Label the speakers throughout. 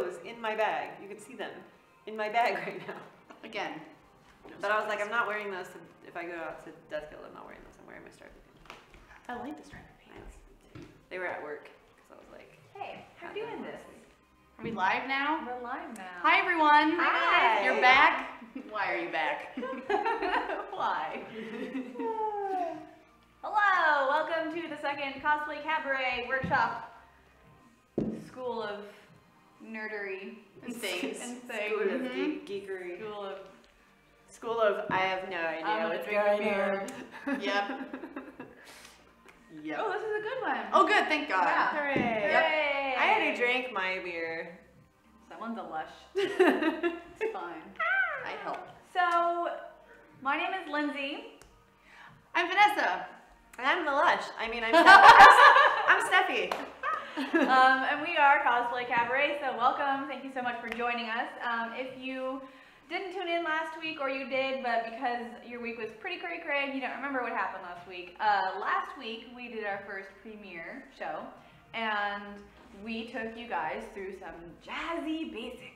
Speaker 1: clothes in my bag. You can see them in my bag right now.
Speaker 2: Again.
Speaker 1: But I was like, I'm not wearing those if I go out to Death Guild. I'm not wearing those. I'm wearing my striped pants.
Speaker 2: I like the striped pants.
Speaker 1: They were at work, because I was like,
Speaker 3: hey, how are you doing this?
Speaker 2: Are we live now?
Speaker 3: We're live now.
Speaker 2: Hi everyone.
Speaker 3: Hi.
Speaker 2: You're back? Why are you back?
Speaker 3: Why? Hello, welcome to the second Cosplay Cabaret workshop. School of nerdery
Speaker 2: And things.
Speaker 1: School of geekery.
Speaker 3: School of
Speaker 1: I have no idea what's
Speaker 3: drink a
Speaker 1: going
Speaker 3: beer.
Speaker 1: on.
Speaker 2: Yep. Yep.
Speaker 3: Oh, this is a good one.
Speaker 2: Oh good, thank God.
Speaker 3: Yeah.
Speaker 1: Hooray!
Speaker 2: Yep.
Speaker 3: Hooray.
Speaker 1: I already drank my beer.
Speaker 3: Someone's a lush. It's fine.
Speaker 2: I help.
Speaker 3: So, my name is Lindsay.
Speaker 2: I'm Vanessa.
Speaker 1: And I'm the lush. I mean, I'm Steffi.
Speaker 3: And we are Cosplay Cabaret, so welcome. Thank you so much for joining us. If you didn't tune in last week, or you did, but because your week was pretty cray-cray and you don't remember what happened last week, we did our first premiere show, and we took you guys through some jazzy basics.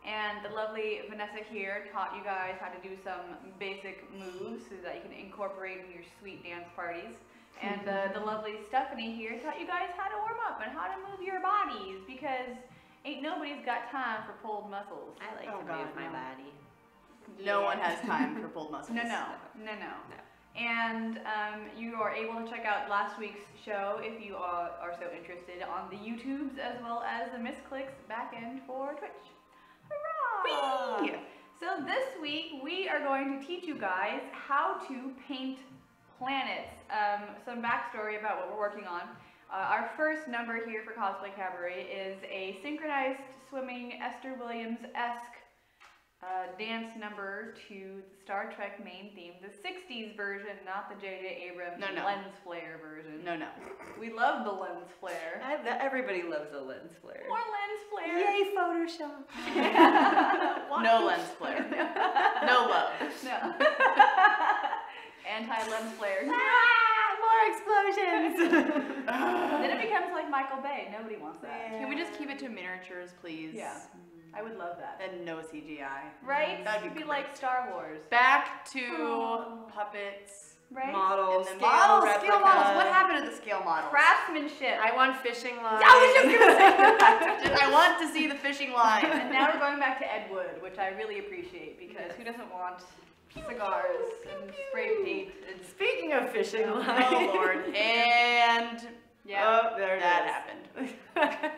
Speaker 3: And the lovely Vanessa here taught you guys how to do some basic moves so that you can incorporate in your sweet dance parties. And the lovely Stephanie here taught you guys how to warm up and how to move your bodies, because ain't nobody's got time for pulled muscles.
Speaker 1: I like to move my body.
Speaker 2: No one has time for pulled muscles.
Speaker 3: No. And you are able to check out last week's show if you are so interested on the YouTubes, as well as the Misscliks backend for Twitch. Hurrah!
Speaker 2: Whee!
Speaker 3: So this week we are going to teach you guys how to paint planets. Some backstory about what we're working on. Our first number here for Cosplay Cabaret is a synchronized swimming Esther Williams-esque dance number to the Star Trek main theme, the 60s version, not the J.J. Abrams lens flare version.
Speaker 2: No.
Speaker 3: We love the lens flare.
Speaker 1: Everybody loves a lens flare.
Speaker 3: More lens flare.
Speaker 1: Yay, Photoshop.
Speaker 2: No lens flare. No love.
Speaker 3: No. Anti-lens flare.
Speaker 1: More explosions.
Speaker 3: Then it becomes like Michael Bay. Nobody wants that.
Speaker 2: Can we just keep it to miniatures, please?
Speaker 3: Yeah. I would love that.
Speaker 2: And no CGI.
Speaker 3: Right?
Speaker 2: That'd be
Speaker 3: like Star Wars.
Speaker 2: Back to puppets.
Speaker 3: Right?
Speaker 1: Models,
Speaker 2: And then
Speaker 1: scale
Speaker 2: models,
Speaker 1: replica.
Speaker 2: scale models. What happened to the scale models?
Speaker 3: Craftsmanship.
Speaker 1: I want fishing lines.
Speaker 3: I was just gonna say that.
Speaker 2: I want to see the fishing line.
Speaker 3: And now we're going back to Ed Wood, which I really appreciate, because who doesn't want cigars and spray paint? And
Speaker 1: Speaking of fishing lines.
Speaker 2: Oh Lord. And
Speaker 1: yeah, there it
Speaker 2: that
Speaker 1: is.
Speaker 2: happened.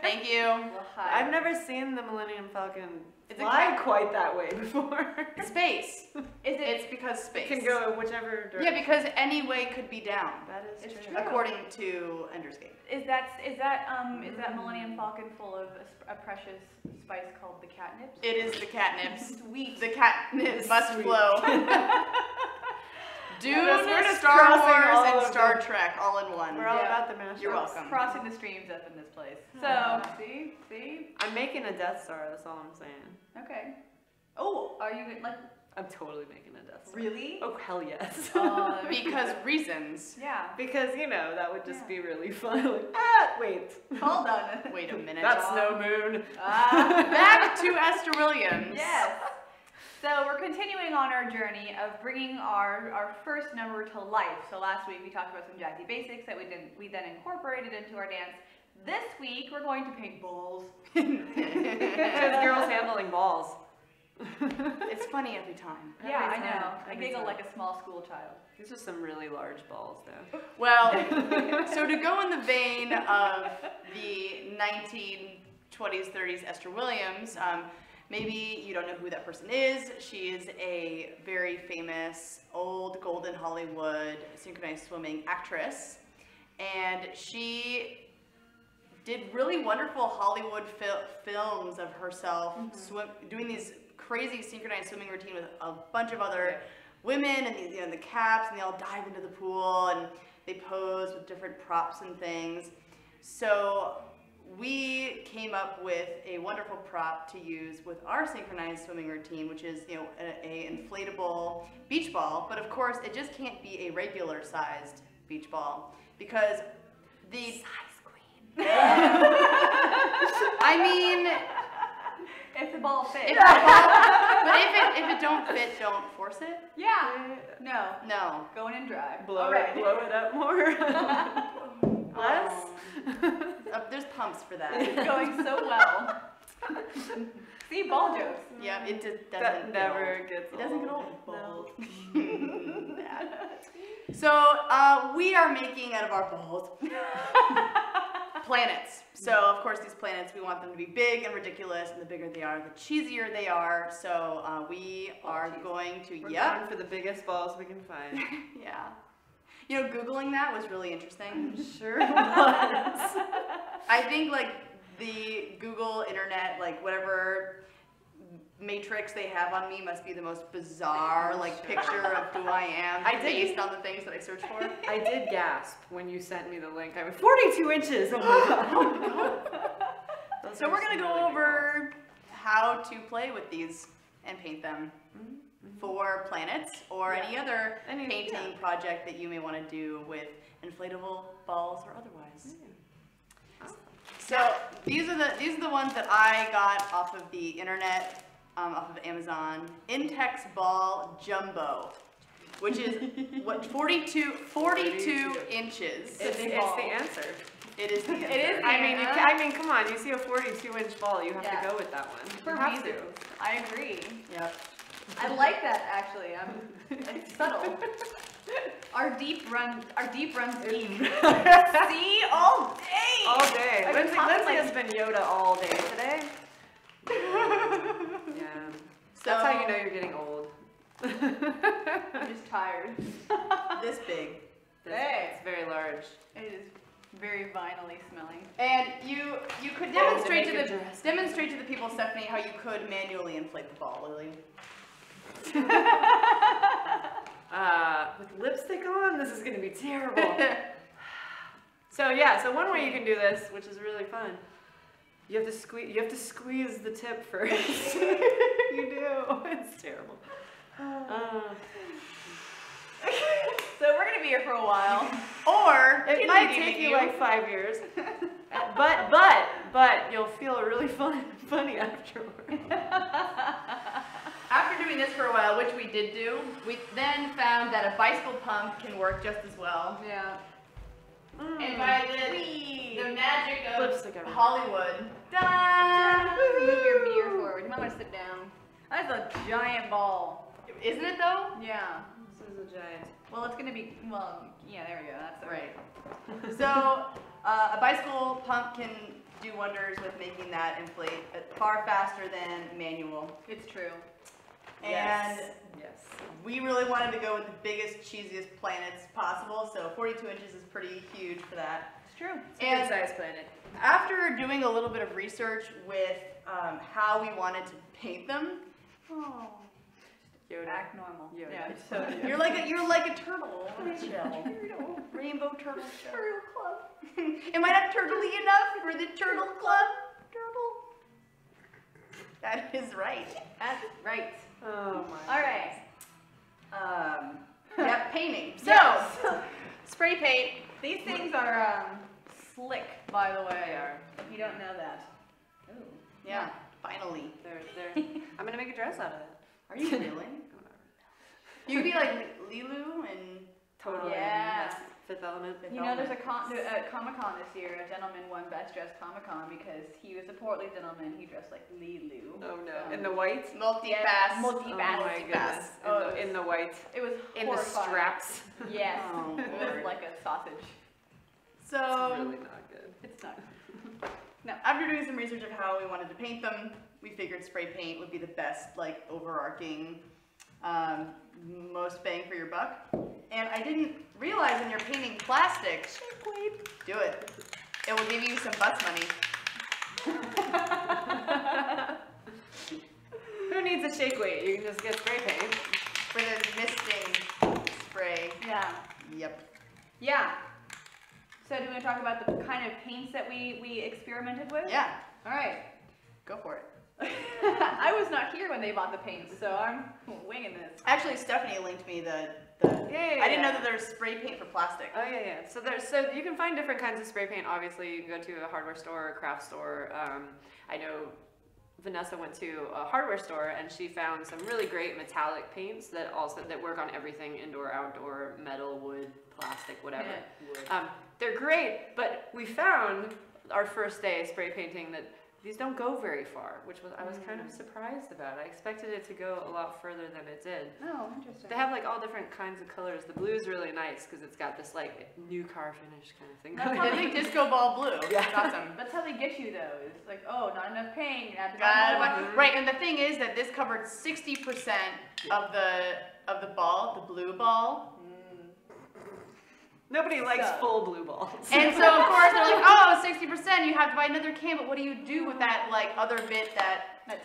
Speaker 2: Thank you.
Speaker 3: well, hi.
Speaker 1: I've never seen the Millennium Falcon
Speaker 2: It's
Speaker 1: fly quite that way before.
Speaker 2: Space.
Speaker 3: It's
Speaker 2: because space.
Speaker 1: It can go whichever direction.
Speaker 2: Yeah, because any way could be down.
Speaker 1: That is
Speaker 3: It's
Speaker 1: true.
Speaker 3: true.
Speaker 2: According to Ender's Game.
Speaker 3: Is that Millennium Falcon full of a precious spice called the catnip?
Speaker 2: It is the catnips.
Speaker 3: Sweet.
Speaker 2: The catnip must
Speaker 1: Sweet.
Speaker 2: flow. Dune,
Speaker 1: We're just
Speaker 2: Star
Speaker 1: crossing all
Speaker 2: Wars, and
Speaker 1: of
Speaker 2: Star
Speaker 1: them.
Speaker 2: Trek all in one.
Speaker 1: We're all
Speaker 3: Yeah.
Speaker 1: about the mashups.
Speaker 2: You're welcome.
Speaker 3: Crossing the streams up in this place. So, see?
Speaker 1: I'm making a Death Star, that's all I'm saying.
Speaker 3: Okay. Oh, are you like,
Speaker 1: I'm totally making a Death Star.
Speaker 3: really?
Speaker 1: Oh, hell yes.
Speaker 2: Because reasons.
Speaker 3: Yeah.
Speaker 1: Because, you know, that would just
Speaker 3: Yeah.
Speaker 1: be really fun. Like, wait.
Speaker 3: Hold on.
Speaker 2: Wait a minute.
Speaker 1: That's no moon.
Speaker 2: Back to Esther Williams.
Speaker 3: Yes. So we're continuing on our journey of bringing our first number to life. So last week we talked about some jazzy basics that we then incorporated into our dance. This week we're going to paint balls.
Speaker 1: Because girls handling balls.
Speaker 2: It's funny every time.
Speaker 3: Yeah, I
Speaker 1: Every
Speaker 3: know.
Speaker 1: time.
Speaker 3: I
Speaker 1: Every
Speaker 3: giggle
Speaker 1: time.
Speaker 3: like a small school child.
Speaker 1: These are some really large balls, though.
Speaker 2: Well, so to go in the vein of the 1920s, 30s Esther Williams, maybe you don't know who that person is. She is a very famous old golden Hollywood synchronized swimming actress, and she did really wonderful Hollywood films of herself doing these crazy synchronized swimming routine with a bunch of other women, and these, the caps, and they all dive into the pool and they pose with different props and things. So we came up with a wonderful prop to use with our synchronized swimming routine, which is a inflatable beach ball. But of course, it just can't be a regular sized beach ball, because the size queen. I mean,
Speaker 3: If the ball fits.
Speaker 2: but if it don't fit, don't force it.
Speaker 3: Yeah. No.
Speaker 2: No.
Speaker 3: Going in dry.
Speaker 1: Blow
Speaker 3: Alright.
Speaker 1: it up more. Less.
Speaker 2: There's pumps for that.
Speaker 3: It's going so well. See, ball jokes.
Speaker 2: Yeah, it just
Speaker 1: That
Speaker 2: doesn't
Speaker 1: never gets
Speaker 2: It doesn't get old.
Speaker 1: No.
Speaker 2: So we are making out of our balls planets. So of course these planets, we want them to be big and ridiculous, and the bigger they are, the cheesier they are. So we are going to
Speaker 1: We're going for the biggest balls we can find.
Speaker 2: yeah. You know, Googling that was really interesting.
Speaker 1: Sure was.
Speaker 2: I think like the Google internet, like whatever matrix they have on me must be the most bizarre like picture of who I am based on the things that I search for.
Speaker 1: I did gasp when you sent me the link. I went 42 inches. Oh my god.
Speaker 2: So we're gonna go over how to play with these and paint them for planets or any other painting project that you may want to do with inflatable balls or otherwise. So these are the ones that I got off of the internet, off of Amazon. Intex Ball Jumbo, which is what 42 inches.
Speaker 1: It's the answer.
Speaker 2: It is the answer.
Speaker 3: It is.
Speaker 1: I mean, come on. You see a 42-inch ball, you have to go with that one.
Speaker 3: For
Speaker 1: You have
Speaker 3: reasons.
Speaker 1: to.
Speaker 3: I agree.
Speaker 2: Yep.
Speaker 3: I like that actually. It's subtle. Our deep runs deep. See, all day.
Speaker 1: All day.
Speaker 3: I've been
Speaker 1: Lindsay
Speaker 3: talking
Speaker 1: has been Yoda all day today. Yeah.
Speaker 2: So
Speaker 1: That's how you know you're getting old.
Speaker 3: I'm just tired.
Speaker 2: this big.
Speaker 1: It's very large.
Speaker 3: It is very vinily smelling.
Speaker 2: And you could demonstrate to the people, Stephanie, how you could manually inflate the ball, Lily.
Speaker 1: With lipstick on, this is gonna be terrible. So yeah, so one way you can do this, which is really fun, you have to squeeze the tip first. You do. It's terrible.
Speaker 3: So we're gonna be here for a while.
Speaker 2: Or
Speaker 1: It might take you like 5 years, but you'll feel really funny afterward.
Speaker 2: after doing this for a while, which we did do, we then found that a bicycle pump can work just as well.
Speaker 3: Yeah.
Speaker 2: And by the magic of
Speaker 1: Lipstick everywhere.
Speaker 2: Hollywood, done!
Speaker 3: Move your mirror forward. You might want to sit down. That's a giant ball.
Speaker 2: Isn't it though?
Speaker 3: Yeah.
Speaker 1: This is a giant.
Speaker 3: Well, it's gonna be. Well, yeah. There we go. That's
Speaker 2: Right. So a bicycle pump can do wonders with making that inflate far faster than manual.
Speaker 3: It's true.
Speaker 2: And
Speaker 1: Yes.
Speaker 2: we really wanted to go with the biggest, cheesiest planets possible, so 42 inches is pretty huge for that.
Speaker 3: It's true.
Speaker 2: And
Speaker 1: Size planet.
Speaker 2: after doing a little bit of research with how we wanted to paint them,
Speaker 3: Oh.
Speaker 1: Yoda.
Speaker 3: Act normal.
Speaker 1: Yoda.
Speaker 3: Yeah. It's so.
Speaker 2: you're like a turtle on a shell. Rainbow turtle shell.
Speaker 3: Turtle Club.
Speaker 2: Am I not turtly enough for the turtle club? Turtle. That is right.
Speaker 3: That's right.
Speaker 1: Oh my.
Speaker 3: All right.
Speaker 2: Yep, painting. So,
Speaker 3: Yes.
Speaker 2: spray paint.
Speaker 3: These things are slick, by the way.
Speaker 1: They are.
Speaker 3: If you don't know that. Ooh.
Speaker 2: Yeah, finally.
Speaker 1: They're. I'm gonna make a dress out of it.
Speaker 2: Are you really? You could be like Lilu and
Speaker 1: Totally.
Speaker 3: Yeah.
Speaker 1: That's Fifth Element.
Speaker 3: You know, there's a Comic-Con this year. A gentleman won Best Dressed Comic-Con because he was a portly gentleman. He dressed like Lilu.
Speaker 1: Oh no. In the white.
Speaker 2: multi-pass.
Speaker 1: Oh my goodness. In the white.
Speaker 3: It was
Speaker 1: In the
Speaker 3: horrifying.
Speaker 1: straps.
Speaker 3: Yes.
Speaker 2: Oh,
Speaker 3: It was
Speaker 2: Lord.
Speaker 3: like a sausage.
Speaker 2: So,
Speaker 1: It's really not good.
Speaker 3: It's not.
Speaker 2: after doing some research of how we wanted to paint them, we figured spray paint would be the best, like, overarching, most bang for your buck. And I didn't realize when you're painting plastic, do it. It will give you some bus money.
Speaker 1: Who needs a shake weight? You can just get spray paint.
Speaker 2: For the misting spray.
Speaker 3: Yeah.
Speaker 2: Yep.
Speaker 3: Yeah. So do we want to talk about the kind of paints that we experimented with?
Speaker 2: Yeah,
Speaker 3: All right.
Speaker 2: go for it.
Speaker 3: I was not here when they bought the paints, so I'm winging this.
Speaker 2: Actually, Stephanie linked me the. I didn't know that there's spray paint for plastic.
Speaker 1: Oh yeah. So you can find different kinds of spray paint. Obviously, you can go to a hardware store, a craft store. I know Vanessa went to a hardware store and she found some really great metallic paints that work on everything: indoor, outdoor, metal, wood, plastic, whatever.
Speaker 3: Yeah,
Speaker 1: they're great, but we found our first day spray painting that these don't go very far, which I was kind of surprised about. I expected it to go a lot further than it did.
Speaker 3: Oh, interesting.
Speaker 1: They have like all different kinds of colors. The blue is really nice because it's got this like new car finish kind of thing.
Speaker 2: I think disco ball blue.
Speaker 1: Yeah.
Speaker 2: That's awesome.
Speaker 3: That's how they get you though. It's like, oh, not enough paint. You have to
Speaker 2: Got
Speaker 3: buy
Speaker 2: it.
Speaker 3: more.
Speaker 2: Right, and the thing is that this covered 60% of the ball, the blue ball.
Speaker 1: Nobody likes full blue balls.
Speaker 2: And so of course they're like, oh, 60%, you have to buy another can, but what do you do with that like other bit that
Speaker 3: 10%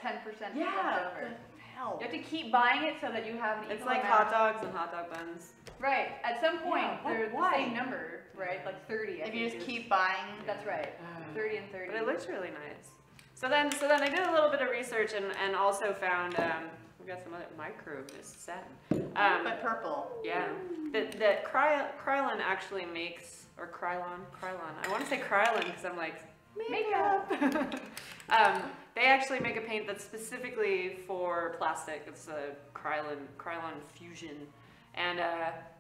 Speaker 2: yeah,
Speaker 3: left over.
Speaker 2: hell.
Speaker 3: You have to keep buying it so that you have an
Speaker 1: It's
Speaker 3: equal
Speaker 1: like
Speaker 3: amount.
Speaker 1: hot dogs and hot dog buns.
Speaker 3: Right. At some point,
Speaker 2: Yeah,
Speaker 3: they're
Speaker 2: why?
Speaker 3: the same number, right? Like 30.
Speaker 2: If you just keep buying.
Speaker 3: That's right. 30 and 30.
Speaker 1: But it looks really nice. So then I did a little bit of research and also found we got some other micro mist satin.
Speaker 2: But purple.
Speaker 1: Yeah. That Krylon actually makes, or Krylon. I want to say Krylon because I'm like makeup. They actually make a paint that's specifically for plastic. It's a Krylon Fusion, and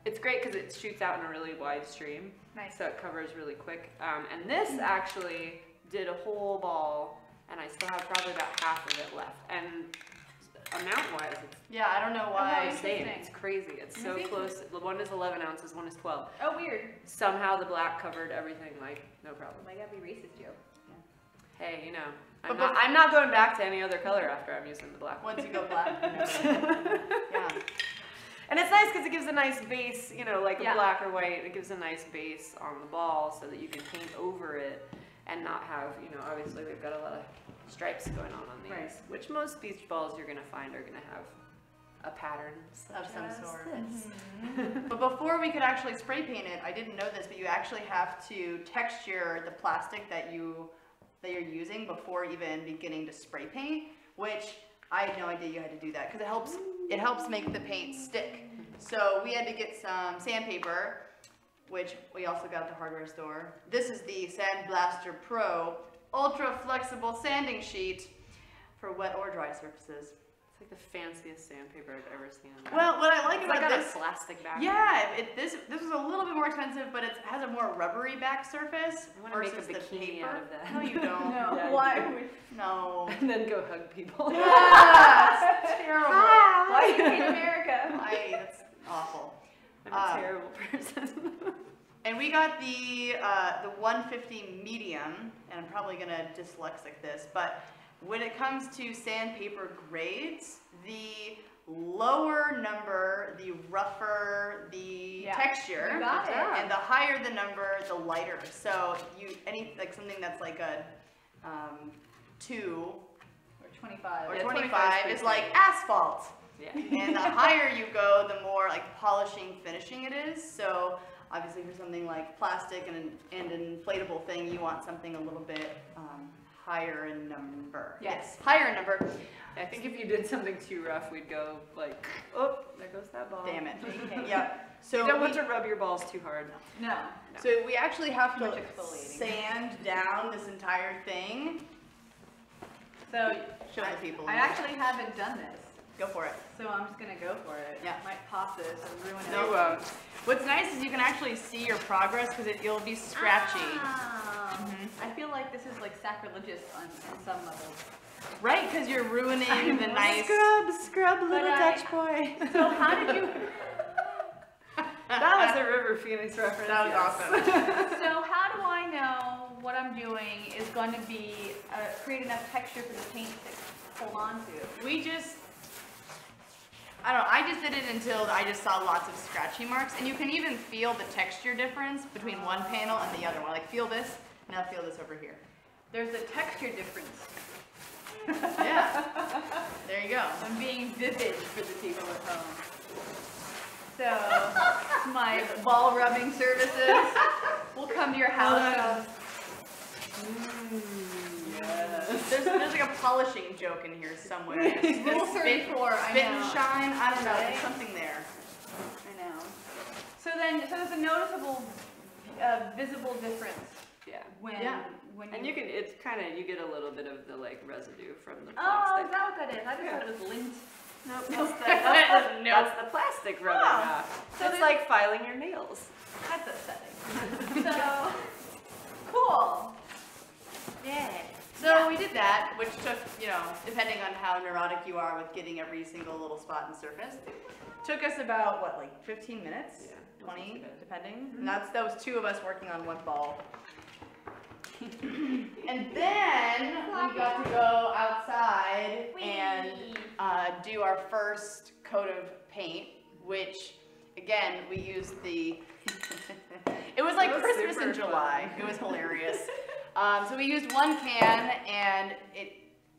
Speaker 1: it's great because it shoots out in a really wide stream.
Speaker 3: Nice.
Speaker 1: So it covers really quick. And this actually did a whole ball, and I still have probably about half of it left. And amount-wise, it's
Speaker 2: Yeah, I don't know why.
Speaker 1: the same.
Speaker 3: Interesting.
Speaker 1: It's crazy. It's so close. One is 11 ounces, one is 12.
Speaker 3: Oh, weird.
Speaker 1: Somehow the black covered everything, like, no problem.
Speaker 3: I gotta be racist, Joe.
Speaker 1: Hey, you know,
Speaker 2: But
Speaker 1: I'm not going back to any other color after I'm using the black one.
Speaker 2: Once you go black. Yeah.
Speaker 1: And it's nice because it gives a nice base, you know, like
Speaker 3: Yeah.
Speaker 1: a black or white. It gives a nice base on the ball so that you can paint over it and not have, you know, obviously we've got a lot of stripes going on these,
Speaker 3: Right.
Speaker 1: which most beach balls you're going to find are going to have a pattern
Speaker 2: Of some
Speaker 1: as
Speaker 2: sort.
Speaker 1: this.
Speaker 2: But before we could actually spray paint it, I didn't know this, but you actually have to texture the plastic that you're using before even beginning to spray paint, which I had no idea you had to do that because it helps make the paint stick. So we had to get some sandpaper, which we also got at the hardware store. This is the Sand Blaster Pro Ultra Flexible Sanding Sheet for wet or dry surfaces.
Speaker 1: It's like the fanciest sandpaper I've ever seen.
Speaker 2: Well, what I like
Speaker 1: It's
Speaker 2: about
Speaker 1: like on
Speaker 2: this,
Speaker 1: a plastic back.
Speaker 2: yeah, this was a little bit more expensive, but it has a more rubbery back surface
Speaker 1: I want to make a
Speaker 2: versus the
Speaker 1: bikini
Speaker 2: paper.
Speaker 1: out of that.
Speaker 2: No, you don't.
Speaker 3: No,
Speaker 1: Yeah,
Speaker 3: why
Speaker 1: you do.
Speaker 3: would...
Speaker 2: No.
Speaker 1: And then go hug people.
Speaker 2: Yeah, it's terrible.
Speaker 3: Why do you hate America?
Speaker 2: That's awful.
Speaker 1: I'm a terrible person.
Speaker 2: And we got the 150 medium, and I'm probably gonna dyslexic this, but when it comes to sandpaper grades, the lower number, the rougher the texture,
Speaker 3: You got it.
Speaker 2: and the higher the number, the lighter. So something that's like a 2
Speaker 3: Or 25.
Speaker 2: or
Speaker 1: Yeah,
Speaker 2: 25 is
Speaker 1: 25
Speaker 2: like asphalt.
Speaker 1: Yeah.
Speaker 2: And the higher you go, the more like polishing, finishing it is. So obviously for something like plastic and an inflatable thing, you want something a little bit higher in number.
Speaker 3: Yes.
Speaker 2: Higher in number.
Speaker 1: I think if you did something too rough, we'd go like, oh, there goes that ball.
Speaker 2: Damn it. Yep. So
Speaker 1: You don't want to rub your balls too hard.
Speaker 3: No.
Speaker 2: So we actually have
Speaker 3: Too
Speaker 2: to
Speaker 3: much exfoliating.
Speaker 2: sand down this entire thing.
Speaker 3: So,
Speaker 2: Show the people.
Speaker 3: I actually haven't done this.
Speaker 2: Go for it.
Speaker 3: So I'm just gonna go for it.
Speaker 2: Yeah.
Speaker 3: Might pop this and ruin it.
Speaker 2: No, what's nice is you can actually see your progress because it'll be scratchy.
Speaker 3: I feel like this is like sacrilegious on some levels.
Speaker 2: Right, because you're ruining the nice.
Speaker 1: Scrub, little
Speaker 3: I-
Speaker 1: Dutch boy.
Speaker 3: So how did you?
Speaker 1: That was a River Phoenix reference.
Speaker 2: That was awesome.
Speaker 3: So how do I know what I'm doing is going to be create enough texture for the paint to hold on to?
Speaker 2: We just, I don't know, I just did it until I just saw lots of scratchy marks, and you can even feel the texture difference between one panel and the other one. Like, feel this, now feel this over here.
Speaker 3: There's a texture difference.
Speaker 2: Yeah, there you go.
Speaker 3: I'm being vivid for the people at home. So, my ball rubbing services will come to your house.
Speaker 1: Yes.
Speaker 2: There's like a polishing joke in here somewhere.
Speaker 3: Rule 34, I
Speaker 2: Spit and
Speaker 3: know.
Speaker 2: shine. I don't know.
Speaker 3: Right?
Speaker 2: There's something there.
Speaker 3: I know. So there's a noticeable, visible difference
Speaker 1: Yeah.
Speaker 3: when
Speaker 1: And you get a little bit of the like residue from the
Speaker 3: Oh,
Speaker 1: plastic.
Speaker 3: is that what that is? I just thought it was lint.
Speaker 1: Nope, that's the plastic rubbing off.
Speaker 3: So
Speaker 1: It's
Speaker 3: there's-
Speaker 1: like filing your nails.
Speaker 3: That's upsetting. So cool. Yeah.
Speaker 2: So we did that, which took, depending on how neurotic you are with getting every single little spot and surface, took us about, what, like 15 minutes?
Speaker 1: Yeah,
Speaker 2: 20, depending. And that was 2 of us working on one ball. And then we got to go outside and do our first coat of paint, which, again, we used the... It was like Christmas in July. It was hilarious. So we used 1 can, and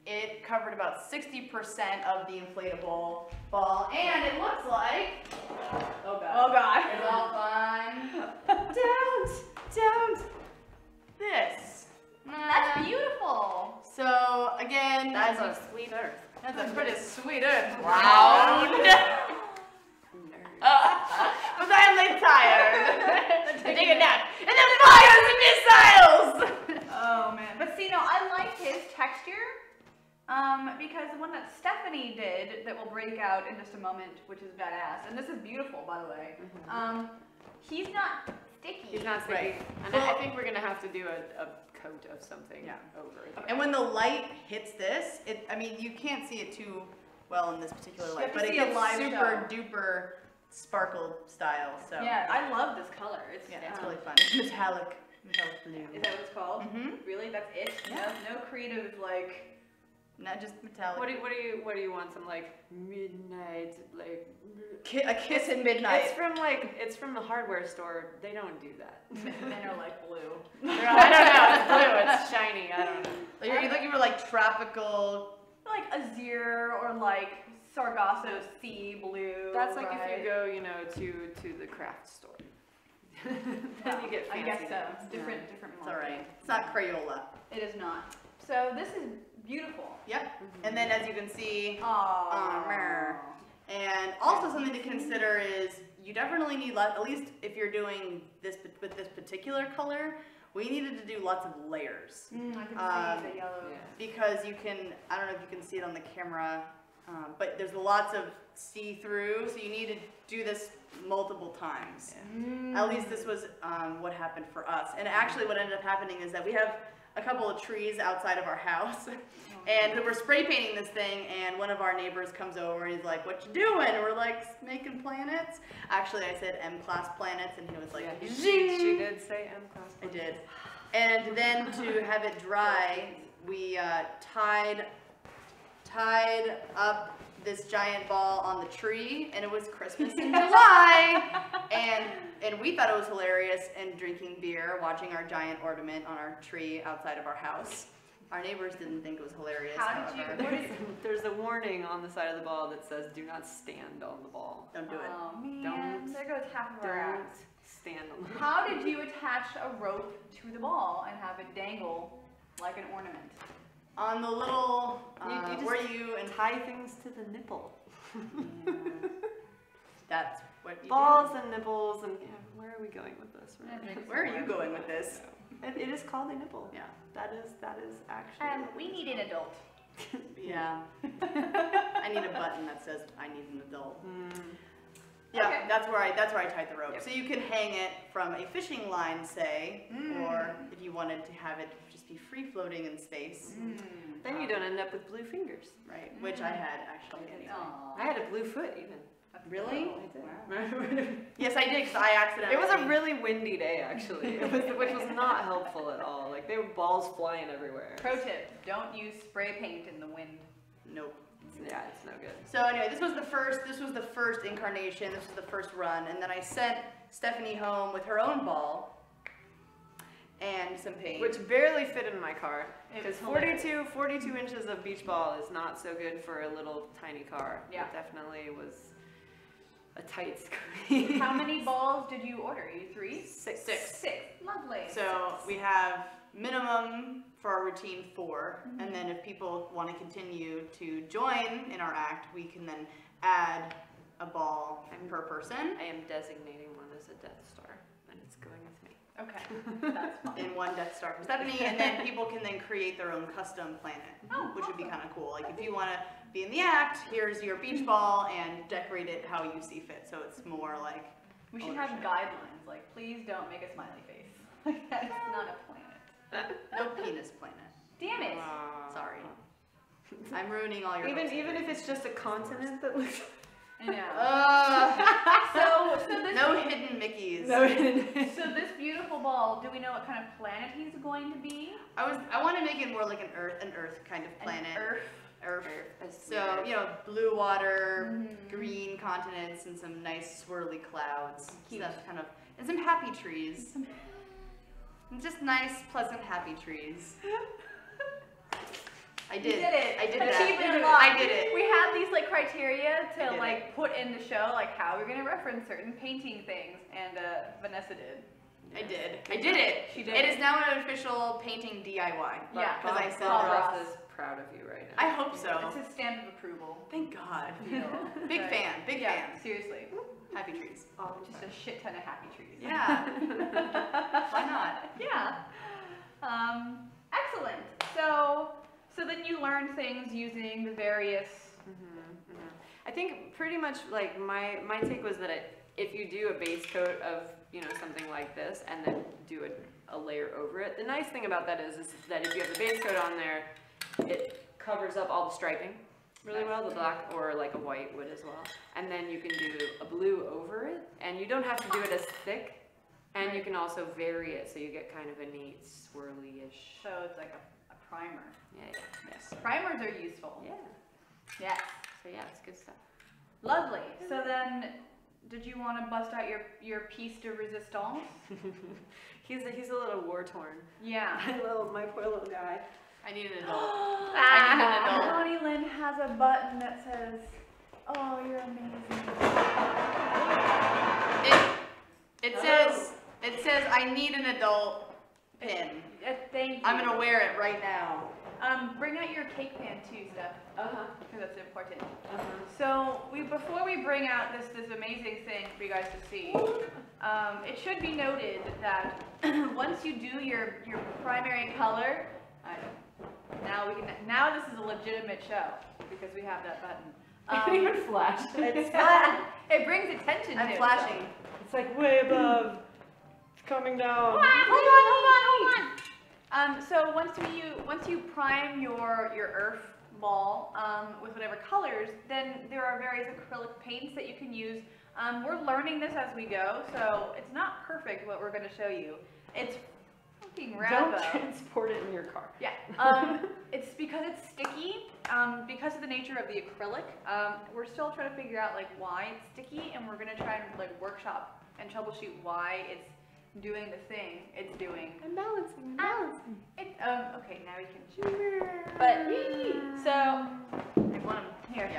Speaker 2: it covered about 60% of the inflatable ball, and it looks like, oh god, it's all fine. Don't. This.
Speaker 3: That's beautiful.
Speaker 2: So again,
Speaker 1: That's a sweet earth.
Speaker 2: that's a pretty sweet earth. Wow. But I am like tired. I take a nap. And then fires and missiles!
Speaker 3: Oh man. But see, no, I like his texture. Because the one that Stephanie did that will break out in just a moment, which is badass, and this is beautiful, by the way. He's not sticky.
Speaker 1: He's not sticky.
Speaker 2: Right.
Speaker 1: And
Speaker 2: Well-
Speaker 1: I think we're gonna have to do a coat of something over it.
Speaker 2: And when the light hits this, you can't see it too well in this particular light,
Speaker 3: have to
Speaker 2: but it
Speaker 3: see a
Speaker 2: gets
Speaker 3: live
Speaker 2: super duper sparkle style, so.
Speaker 3: Yeah, I love this color. It's
Speaker 2: It's really fun. It's metallic blue.
Speaker 3: Is that what it's called?
Speaker 2: Mhm.
Speaker 3: Really? That's it?
Speaker 2: Yeah.
Speaker 3: No creative like.
Speaker 2: Not just metallic.
Speaker 1: What do you want? Some like midnight like
Speaker 2: A kiss at midnight.
Speaker 1: It's from the hardware store. They don't do that.
Speaker 3: Men are like blue.
Speaker 1: I don't know. It's blue. It's shiny. I don't know.
Speaker 2: You're looking for like tropical.
Speaker 3: Like azure or like Sargasso sea blue.
Speaker 1: That's like
Speaker 3: right?
Speaker 1: if you go, to the craft store. Then you get
Speaker 3: I
Speaker 1: fancy
Speaker 3: guess so.
Speaker 1: names.
Speaker 3: Different
Speaker 2: It's alright. It's not Crayola.
Speaker 3: It is not. So this is beautiful.
Speaker 2: Yep. And then as you can see,
Speaker 3: Aww.
Speaker 2: and also something to consider is you definitely need, at least if you're doing this with this particular color, we needed to do lots of layers.
Speaker 3: I can see the yellow.
Speaker 1: Yeah.
Speaker 2: Because you can, I don't know if you can see it on the camera, but there's lots of see-through, so you need to do this multiple times.
Speaker 1: Yeah.
Speaker 2: At least this was what happened for us. And actually what ended up happening is that we have a couple of trees outside of our house, and we're spray painting this thing, and one of our neighbors comes over and he's like, "What you doing?" And we're like, "Making planets." Actually, I said M-class planets, and he was like,
Speaker 1: Yeah,
Speaker 2: "Zing!"
Speaker 1: she did say M-class.
Speaker 2: I did. And then to have it dry, we tied up this giant ball on the tree, and it was Christmas in July, and we thought it was hilarious, and drinking beer, watching our giant ornament on our tree outside of our house. Our neighbors didn't think it was hilarious.
Speaker 3: How did you-
Speaker 2: however.
Speaker 1: There's a warning on the side of the ball that says, "Do not stand on the ball."
Speaker 2: Don't do it.
Speaker 3: Oh man,
Speaker 1: Don't-
Speaker 3: there goes half of our
Speaker 1: Don't
Speaker 3: act.
Speaker 1: stand on the ball.
Speaker 3: How did you attach a rope to the ball and have it dangle like an ornament?
Speaker 2: On the little,
Speaker 1: You just
Speaker 2: where you and
Speaker 1: tie things to the nipple.
Speaker 2: that's what you
Speaker 1: Balls and nipples and where are we going with this?
Speaker 2: do. Where are you going with this?
Speaker 1: It is called a nipple.
Speaker 2: Yeah.
Speaker 1: That is actually. what
Speaker 3: We
Speaker 1: it is
Speaker 3: need an adult.
Speaker 2: Yeah. I need a button that says I need an adult. Yeah,
Speaker 3: Okay.
Speaker 2: that's where I tied the rope.
Speaker 1: Yep.
Speaker 2: So you can hang it from a fishing line, say, or if you wanted to have it just be free floating in space,
Speaker 1: Then you don't end up with blue fingers.
Speaker 2: right? Which I had actually anyway.
Speaker 1: I had a blue foot even.
Speaker 2: Really?
Speaker 1: I did.
Speaker 2: Yes, I did because I accidentally.
Speaker 1: It was a really windy day actually, which was not helpful at all. Like there were balls flying everywhere.
Speaker 3: Pro tip: don't use spray paint in the wind.
Speaker 2: Nope.
Speaker 1: Yeah, it's no good.
Speaker 2: So anyway, this was the first incarnation. This was the first run, and then I sent Stephanie home with her own ball and some paint.
Speaker 1: Which barely fit in my car.
Speaker 3: It
Speaker 1: Because
Speaker 3: was
Speaker 1: 42 inches of beach ball is not so good for a little tiny car.
Speaker 3: Yeah.
Speaker 1: It definitely was a tight squeeze.
Speaker 3: How many balls did you order? You 3?
Speaker 1: Six.
Speaker 2: Six.
Speaker 3: 6. Lovely.
Speaker 2: So we have minimum for our routine 4, and then if people want to continue to join in our act, we can then add a ball per person.
Speaker 1: I am designating one as a Death Star, and it's going with me.
Speaker 3: Okay, that's fine.
Speaker 2: In one Death Star for Stephanie, and then people can then create their own custom planet, which would be kind of cool. Like if you want to be in the act, here's your beach ball, and decorate it how you see fit. So it's more like
Speaker 3: We should have guidelines, like please don't make a smiley face. Like that's not a planet.
Speaker 2: no penis planet.
Speaker 3: Damn it.
Speaker 2: Sorry, I'm ruining all your.
Speaker 1: Even if it's just a continent that looks.
Speaker 3: I know. So this
Speaker 2: no hidden Mickeys.
Speaker 1: No hidden.
Speaker 3: So this beautiful ball, do we know what kind of planet he's going to be?
Speaker 2: I want to make it more like an Earth kind of planet. Earth. So, you know, blue water, green continents, and some nice swirly clouds.
Speaker 3: Cute.
Speaker 2: Stuff kind of, and some happy trees. And just nice, pleasant, happy trees. I did.
Speaker 3: You did it.
Speaker 2: I did
Speaker 3: Achievement
Speaker 2: that.
Speaker 3: unlocked.
Speaker 2: I did it.
Speaker 3: We have these like criteria to
Speaker 2: did
Speaker 3: like put in the show, like how we're gonna reference certain painting things, and Vanessa did.
Speaker 2: I did. I did it.
Speaker 3: She did.
Speaker 2: It is now an official painting DIY.
Speaker 3: Yeah.
Speaker 2: Because I said
Speaker 3: Bob
Speaker 2: that.
Speaker 3: Ross
Speaker 1: is proud of you right now.
Speaker 2: I hope so.
Speaker 3: It's a stamp of approval.
Speaker 2: Thank God.
Speaker 3: Feel.
Speaker 2: Big
Speaker 3: But-
Speaker 2: fan. Big
Speaker 3: yeah,
Speaker 2: fan.
Speaker 3: seriously.
Speaker 2: Happy trees.
Speaker 1: Oh,
Speaker 3: Just a shit ton of happy trees.
Speaker 2: Yeah. Why not?
Speaker 3: Yeah. Excellent. So then you learn things using the various.
Speaker 1: I think pretty much like my take was that if you do a base coat of something like this and then do a layer over it, the nice thing about that is that if you have the base coat on there, it covers up all the striping really well, the black or like a white would as well, and then you can do a blue over it, and you don't have to do it as thick, and you can also vary it so you get kind of a neat swirly-ish.
Speaker 3: So it's like a primer.
Speaker 1: Yes.
Speaker 3: Primers are useful.
Speaker 1: Yeah.
Speaker 3: Yes.
Speaker 1: So yeah, it's good stuff.
Speaker 3: Lovely. So then, did you want to bust out your piece de resistance?
Speaker 1: He's a little war-torn.
Speaker 3: Yeah.
Speaker 1: My poor little guy.
Speaker 2: I need an adult. I need an adult.
Speaker 3: Connie Lynn has a button that says, "Oh, you're amazing."
Speaker 2: It says I need an adult pin.
Speaker 3: Thank you.
Speaker 2: I'm gonna wear it right now.
Speaker 3: Bring out your cake pan too, Steph. Because that's important.
Speaker 1: So
Speaker 3: Before we bring out this amazing thing for you guys to see, it should be noted that once you do your primary color, now this is a legitimate show because we have that button.
Speaker 1: I can even flash.
Speaker 3: It brings attention to
Speaker 2: I'm
Speaker 3: it.
Speaker 2: flashing.
Speaker 1: It's like way above. It's coming down.
Speaker 3: Hold on. So once you prime your earth ball with whatever colors, then there are various acrylic paints that you can use. We're learning this as we go, so it's not perfect what we're going to show you. It's fucking rad.
Speaker 1: Don't transport it in your car.
Speaker 3: Yeah. It's because it's sticky. Because of the nature of the acrylic, we're still trying to figure out like why it's sticky, and we're going to try and like workshop and troubleshoot why it's doing the thing it's doing.
Speaker 1: I'm balancing.
Speaker 3: Okay, now we can. But so
Speaker 2: I want to.
Speaker 3: here.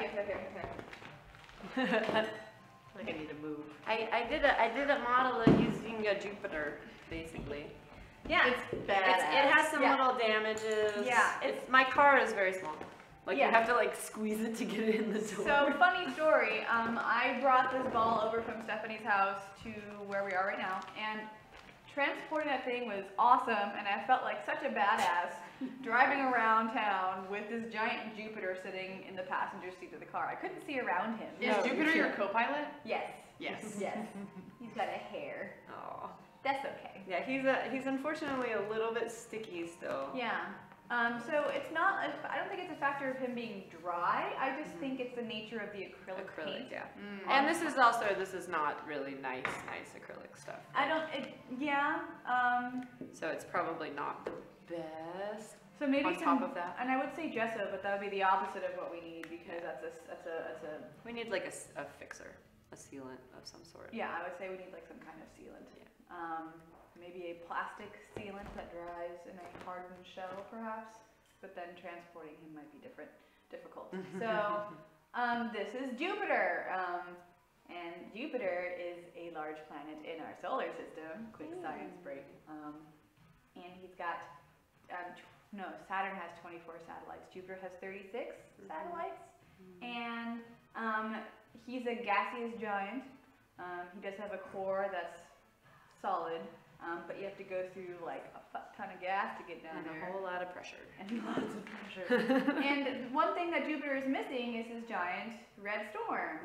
Speaker 2: Like I need to move.
Speaker 1: I did a model using a Jupiter, basically.
Speaker 3: Yeah.
Speaker 2: It's badass.
Speaker 1: It has some little damages.
Speaker 3: Yeah,
Speaker 1: my car is very small. Like
Speaker 3: Yeah.
Speaker 1: you have to like squeeze it to get it in the door.
Speaker 3: So funny story. I brought this ball over from Stephanie's house to where we are right now, and transporting that thing was awesome, and I felt like such a badass driving around town with this giant Jupiter sitting in the passenger seat of the car. I couldn't see around him.
Speaker 2: Is Jupiter your co-pilot?
Speaker 3: Yes.
Speaker 2: Yes.
Speaker 3: Yes. He's got a hair.
Speaker 1: Aw.
Speaker 3: That's okay.
Speaker 1: Yeah, he's unfortunately a little bit sticky still.
Speaker 3: Yeah. So it's not. I don't think it's a factor of him being dry. I just think it's the nature of the acrylic paint.
Speaker 1: Yeah. And this is not really nice acrylic stuff.
Speaker 3: Yeah.
Speaker 1: So it's probably not the best.
Speaker 3: So maybe
Speaker 1: on top of that.
Speaker 3: And I would say gesso, but that would be the opposite of what we need because that's a.
Speaker 1: We need like a fixer, a sealant of some sort.
Speaker 3: Yeah, I would say we need like some kind of sealant.
Speaker 1: Yeah.
Speaker 3: Maybe a plastic sealant that dries in a hardened shell, perhaps. But then transporting him might be difficult. So this is Jupiter, and Jupiter is a large planet in our solar system. Quick science break. And he's got no, Saturn has 24 satellites. Jupiter has 36 satellites. And he's a gaseous giant. He does have a core that's solid, but you have to go through like a fuck ton of gas to get down
Speaker 1: And
Speaker 3: there.
Speaker 1: a whole lot of pressure.
Speaker 3: And lots of pressure. And one thing that Jupiter is missing is his giant red storm.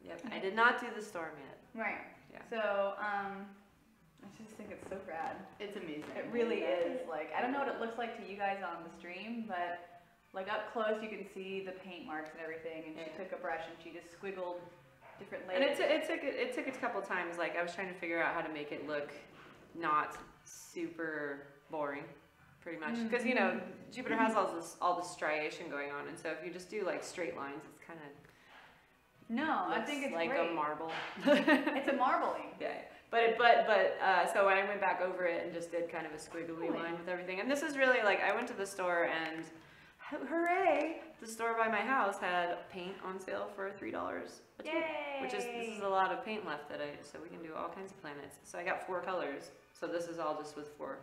Speaker 1: Yep. I did not do the storm yet.
Speaker 3: Right.
Speaker 1: Yeah.
Speaker 3: So, I just think it's so rad.
Speaker 2: It's amazing.
Speaker 3: It really is. Like, I don't know what it looks like to you guys on the stream, but like up close you can see the paint marks and everything. And she took a brush and she just squiggled different layers.
Speaker 1: And it took a couple times. Like I was trying to figure out how to make it look not super boring, pretty much. Because you know Jupiter has all this striation going on, and so if you just do like straight lines, it's kind of
Speaker 3: I think it's
Speaker 1: like
Speaker 3: great.
Speaker 1: a marble.
Speaker 3: It's a marbling.
Speaker 1: Yeah. But so I went back over it and just did kind of a squiggly line with everything. And this is really like, I went to the store and hooray, the store by my house had paint on sale for $3 a tube, which is, this is a lot of paint left so we can do all kinds of planets. So I got 4 colors. So this is all just with four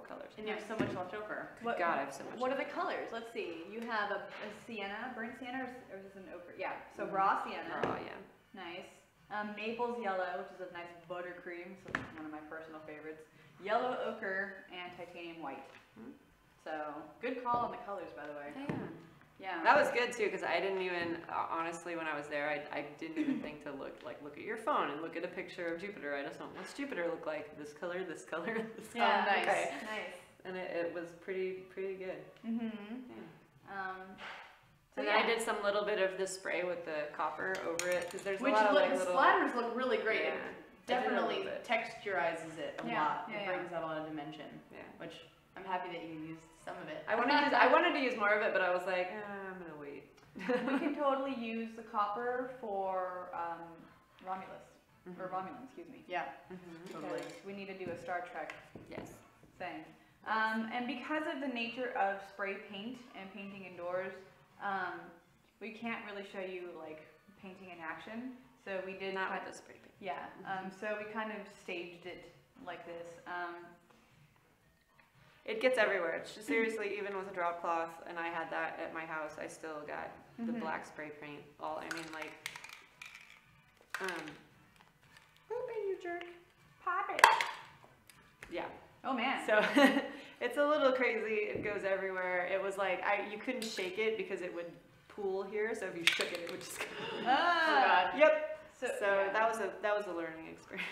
Speaker 1: colors.
Speaker 2: And you have so much left over.
Speaker 1: God, I have so much.
Speaker 3: What are the colors? Let's see. You have a sienna, burnt sienna, or is this an ochre? Yeah, so raw sienna.
Speaker 1: Raw, yeah.
Speaker 3: Nice. Naples yellow, which is a nice buttercream, so it's one of my personal favorites. Yellow ochre and titanium white. So good call on the colors, by the way. Yeah.
Speaker 1: That was good too, because I didn't even, honestly, when I was there, I didn't even think to look at your phone and look at a picture of Jupiter. I just went, what's Jupiter look like? This color, this color, this color.
Speaker 3: Yeah,
Speaker 2: nice.
Speaker 1: Okay.
Speaker 3: Nice.
Speaker 1: And it was pretty good.
Speaker 3: Mm-hmm.
Speaker 1: Yeah.
Speaker 3: So
Speaker 1: and then I did some little bit of the spray with the copper over it, because there's a lot of like
Speaker 2: the
Speaker 1: little
Speaker 2: splatters look really great.
Speaker 1: Yeah.
Speaker 2: It definitely texturizes it a lot. It
Speaker 3: Yeah.
Speaker 2: brings out a lot of dimension.
Speaker 1: Yeah.
Speaker 2: Which I'm happy that you used some of it.
Speaker 1: I wanted to use more of it, but I was like, I'm gonna wait.
Speaker 3: we can totally use the copper for Romulus. Or Romulan, excuse me.
Speaker 2: Yeah, totally.
Speaker 3: Because we need to do a Star Trek
Speaker 1: Yes.
Speaker 3: thing. And because of the nature of spray paint and painting indoors, we can't really show you like painting in action. So we did
Speaker 1: Not with the spray paint.
Speaker 3: Yeah. So we kind of staged it like this.
Speaker 1: It gets everywhere. It's just, seriously, even with a drop cloth, and I had that at my house, I still got the black spray paint. Open, you jerk.
Speaker 3: Pop it.
Speaker 1: Yeah.
Speaker 3: Oh man.
Speaker 1: So it's a little crazy. It goes everywhere. It was like you couldn't shake it because it would pool here. So if you shook it, it would just.
Speaker 2: Oh God.
Speaker 1: Yep. So
Speaker 3: yeah.
Speaker 1: that was a learning experience.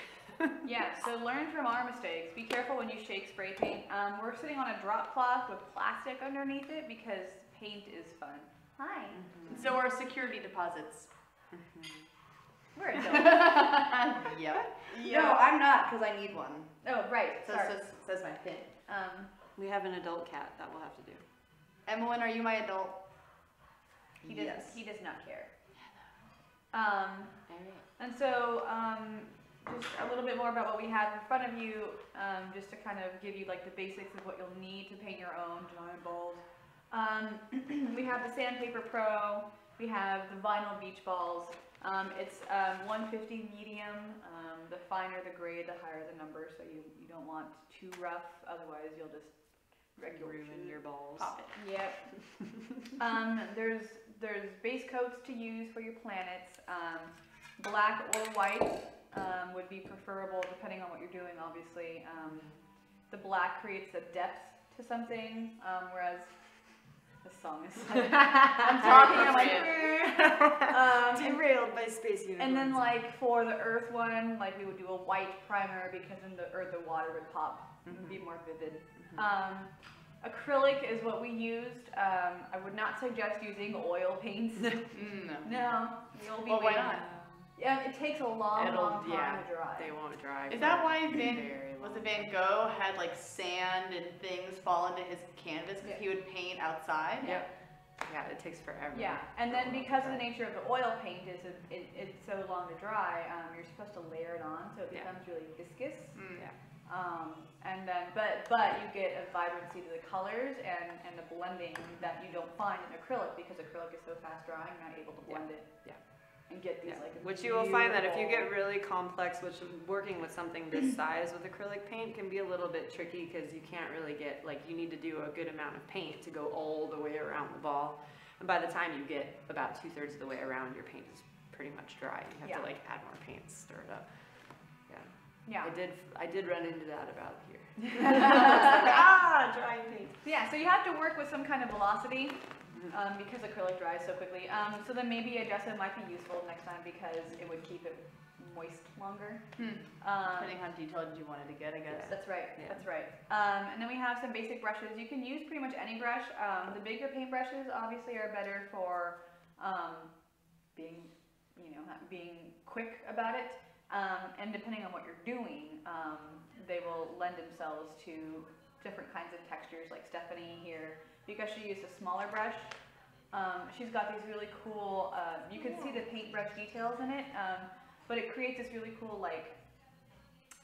Speaker 3: Yeah, so learn from our mistakes. Be careful when you shake spray paint. We're sitting on a drop cloth with plastic underneath it because paint is fun. Hi.
Speaker 2: So are security deposits.
Speaker 3: We're adults.
Speaker 2: Yep.
Speaker 4: No, I'm not, because I need one.
Speaker 3: Oh, right.
Speaker 2: So
Speaker 3: Sorry.
Speaker 2: it says my pin.
Speaker 1: We have an adult cat that we'll have to do.
Speaker 2: Emmeline, are you my adult?
Speaker 3: He does,
Speaker 2: Yes.
Speaker 3: he does not care. And so, just a little bit more about what we have in front of you, just to kind of give you like the basics of what you'll need to paint your own giant balls. We have the Sandpaper Pro, we have the Vinyl Beach Balls. It's 150 medium. The finer the grade, the higher the number, so you don't want too rough, otherwise you'll just
Speaker 1: Ruin your balls.
Speaker 3: pop it. Yep. There's base coats to use for your planets. Black or white would be preferable depending on what you're doing, obviously. The black creates a depth to something, whereas the song is like, I'm talking, I'm like,
Speaker 1: derailed by space unicorns.
Speaker 3: and then like for the earth one, like we would do a white primer because in the earth the water would pop and be more vivid. Acrylic is what we used. I would not suggest using oil paints. No, you'll be
Speaker 2: Well, why
Speaker 3: waiting.
Speaker 2: not?
Speaker 3: Yeah, it takes a long time to dry.
Speaker 1: They won't dry.
Speaker 2: Is
Speaker 1: for
Speaker 2: that why
Speaker 1: very long.
Speaker 2: Van Gogh had like sand and things fall into his canvas because he would paint outside?
Speaker 1: Yep. Yeah, it takes forever.
Speaker 3: Yeah, and then because of the nature of the oil paint is it's so long to dry, you're supposed to layer it on so it becomes really viscous.
Speaker 1: Yeah.
Speaker 3: And then but you get a vibrancy to the colors and the blending that you don't find in acrylic because acrylic is so fast drying, you're not able to blend it.
Speaker 1: Yeah.
Speaker 3: and get these like
Speaker 1: Which you will find that if you
Speaker 3: beautiful-
Speaker 1: get really complex, which working with something this size with acrylic paint can be a little bit tricky because you can't really get, like, you need to do a good amount of paint to go all the way around the ball. And by the time you get about 2/3 of the way around, your paint is pretty much dry. You have to like add more paint, stir it up.
Speaker 3: Yeah.
Speaker 1: I did run into that about here. Drying paint.
Speaker 3: Yeah, so you have to work with some kind of velocity because acrylic dries so quickly. So then maybe a gesso might be useful next time because it would keep it moist longer.
Speaker 2: Depending how detailed you wanted to get, I guess.
Speaker 3: That's right.
Speaker 1: Yeah.
Speaker 3: That's right. And then we have some basic brushes. You can use pretty much any brush. The bigger paint brushes obviously are better for being, being quick about it. And depending on what you're doing, they will lend themselves to different kinds of textures. Like Stephanie here, because she used a smaller brush, she's got these really cool. You can see the paintbrush details in it. But it creates this really cool like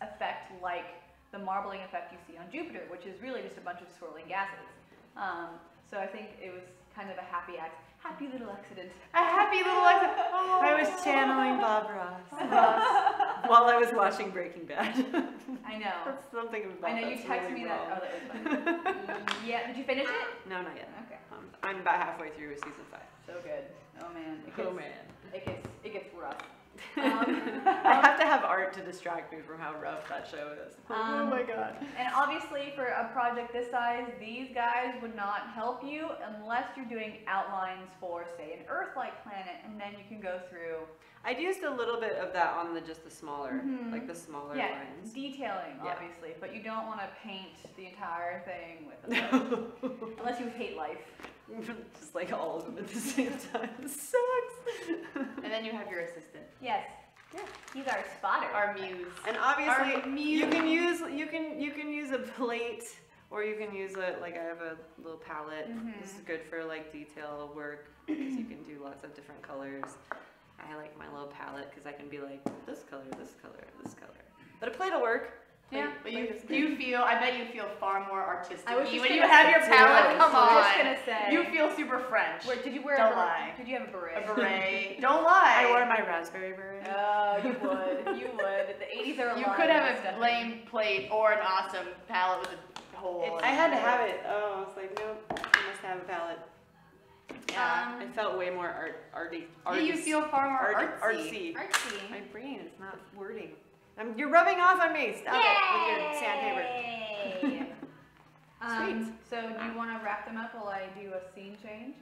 Speaker 3: effect, like the marbling effect you see on Jupiter, which is really just a bunch of swirling gases. So I think it was kind of a happy little accident.
Speaker 2: A happy little accident. Oh.
Speaker 1: I was channeling Bob Ross while I was watching Breaking Bad.
Speaker 3: I know.
Speaker 1: That's something about
Speaker 3: I know you
Speaker 1: that's
Speaker 3: texted
Speaker 1: really
Speaker 3: me that.
Speaker 1: wrong.
Speaker 3: Oh, that was funny. Yeah. Did you finish it?
Speaker 1: No, not yet.
Speaker 3: Okay.
Speaker 1: I'm about halfway through season 5.
Speaker 3: So good. Oh man. It gets rough.
Speaker 1: I have to have art to distract me from how rough that show is. Oh my god.
Speaker 3: And obviously for a project this size, these guys would not help you unless you're doing outlines for, say, an Earth-like planet, and then you can go through.
Speaker 1: I'd used a little bit of that on just the smaller, like the smaller
Speaker 3: Yeah,
Speaker 1: lines.
Speaker 3: detailing,
Speaker 1: Yeah.
Speaker 3: obviously, but you don't want to paint the entire thing with a unless you hate life.
Speaker 1: Just like all of them at the same time. It sucks.
Speaker 2: And then you have your assistant.
Speaker 3: Yes. Yeah. He's our spotter.
Speaker 2: Our muse.
Speaker 1: And obviously,
Speaker 2: Our muse.
Speaker 1: you can use a plate, or you can use I have a little palette. This is good for like detail work because you can do lots of different colors. I like my little palette because I can be like this color, this color, this color. But a plate will work.
Speaker 2: Yeah, but
Speaker 1: Like,
Speaker 2: I bet you feel far more artistic
Speaker 3: I was just
Speaker 2: when you
Speaker 3: gonna
Speaker 2: have your
Speaker 3: say-
Speaker 2: palette.
Speaker 3: I
Speaker 2: Come
Speaker 3: was
Speaker 2: on.
Speaker 3: just gonna say.
Speaker 2: You feel super French.
Speaker 3: Wait, did you wear
Speaker 2: Don't
Speaker 3: a
Speaker 2: lie.
Speaker 3: Did you have a beret?
Speaker 2: A beret. Don't lie.
Speaker 1: I wore my raspberry beret.
Speaker 3: Oh, you would. You would. The 80s are alive.
Speaker 2: You could have
Speaker 3: Stephanie.
Speaker 2: a lame plate or an awesome palette with a hole.
Speaker 1: I had to have it. Oh, I was like, nope, I must have a palette. Yeah, it felt way more arty.
Speaker 2: Yeah, you feel far more
Speaker 1: artsy.
Speaker 3: Artsy.
Speaker 1: My brain is not wording. You're rubbing off on me. Stop it with your sandpaper.
Speaker 3: Yay!
Speaker 1: Sweet.
Speaker 3: So do you want to wrap them up while I do a scene change?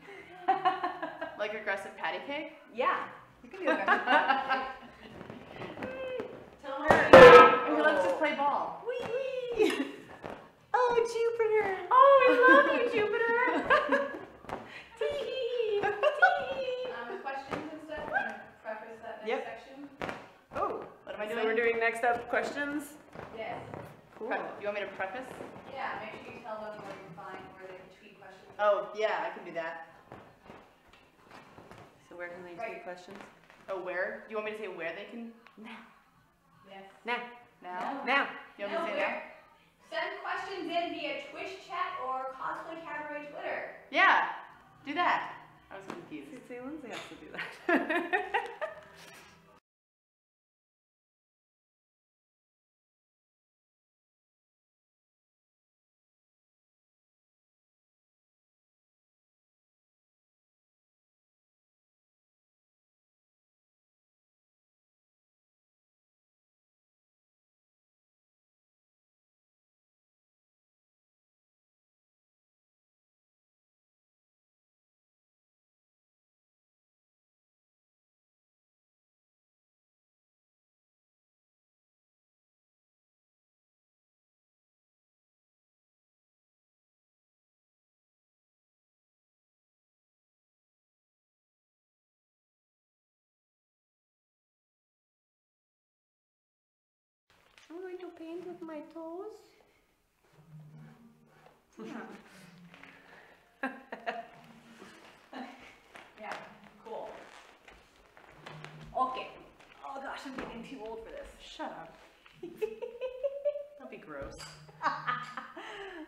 Speaker 2: Like aggressive patty cake?
Speaker 3: Yeah, you can do that.
Speaker 2: Okay, let's just play ball.
Speaker 1: Wee! Oh, Jupiter.
Speaker 3: Oh, we love you, Jupiter. Tee. Questions and stuff. Preface that next section.
Speaker 1: Oh,
Speaker 2: What am I
Speaker 1: so
Speaker 2: doing?
Speaker 1: we're doing next up questions.
Speaker 3: Yes.
Speaker 1: Cool.
Speaker 2: You want me to preface?
Speaker 3: Yeah. Make sure you tell them where you find where they can tweet questions.
Speaker 2: Oh, yeah, I can do that.
Speaker 1: So where can they
Speaker 3: Right.
Speaker 1: take questions?
Speaker 2: Oh, where? Do you want me to say where they can?
Speaker 3: Yes.
Speaker 1: Now.
Speaker 2: Now?
Speaker 1: Now.
Speaker 2: You want me to say now?
Speaker 3: Send questions in via Twitch chat or Cosplay Cabaret Twitter.
Speaker 2: Yeah, do that. I was confused.
Speaker 1: See, Lindsay has to do that. I'm going to paint with my toes.
Speaker 3: Yeah, cool. Okay. Oh gosh, I'm getting too old for this.
Speaker 2: Shut up. That'd be gross.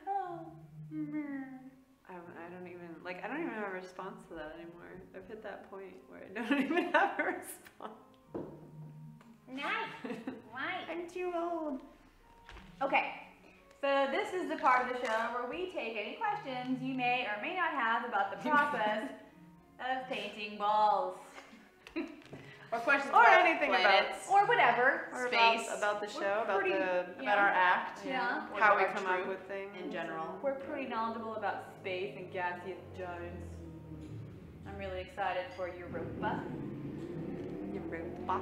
Speaker 3: Oh.
Speaker 1: I don't even have a response to that anymore. I've hit that point where I don't even have a response.
Speaker 3: Nice. Why?
Speaker 1: I'm too old.
Speaker 3: Okay. So this is the part of the show where we take any questions you may or may not have about the process of painting balls.
Speaker 2: Or questions
Speaker 1: Or
Speaker 2: about
Speaker 1: anything
Speaker 2: planets,
Speaker 3: Or whatever.
Speaker 1: Or
Speaker 2: space,
Speaker 1: about the show, about
Speaker 3: pretty-
Speaker 1: the
Speaker 2: about our act,
Speaker 3: Yeah.
Speaker 2: or
Speaker 1: how we
Speaker 2: our
Speaker 1: come up
Speaker 2: troop
Speaker 1: with things
Speaker 2: in general.
Speaker 3: We're pretty knowledgeable about space and gaseous giants. I'm really excited for Europa.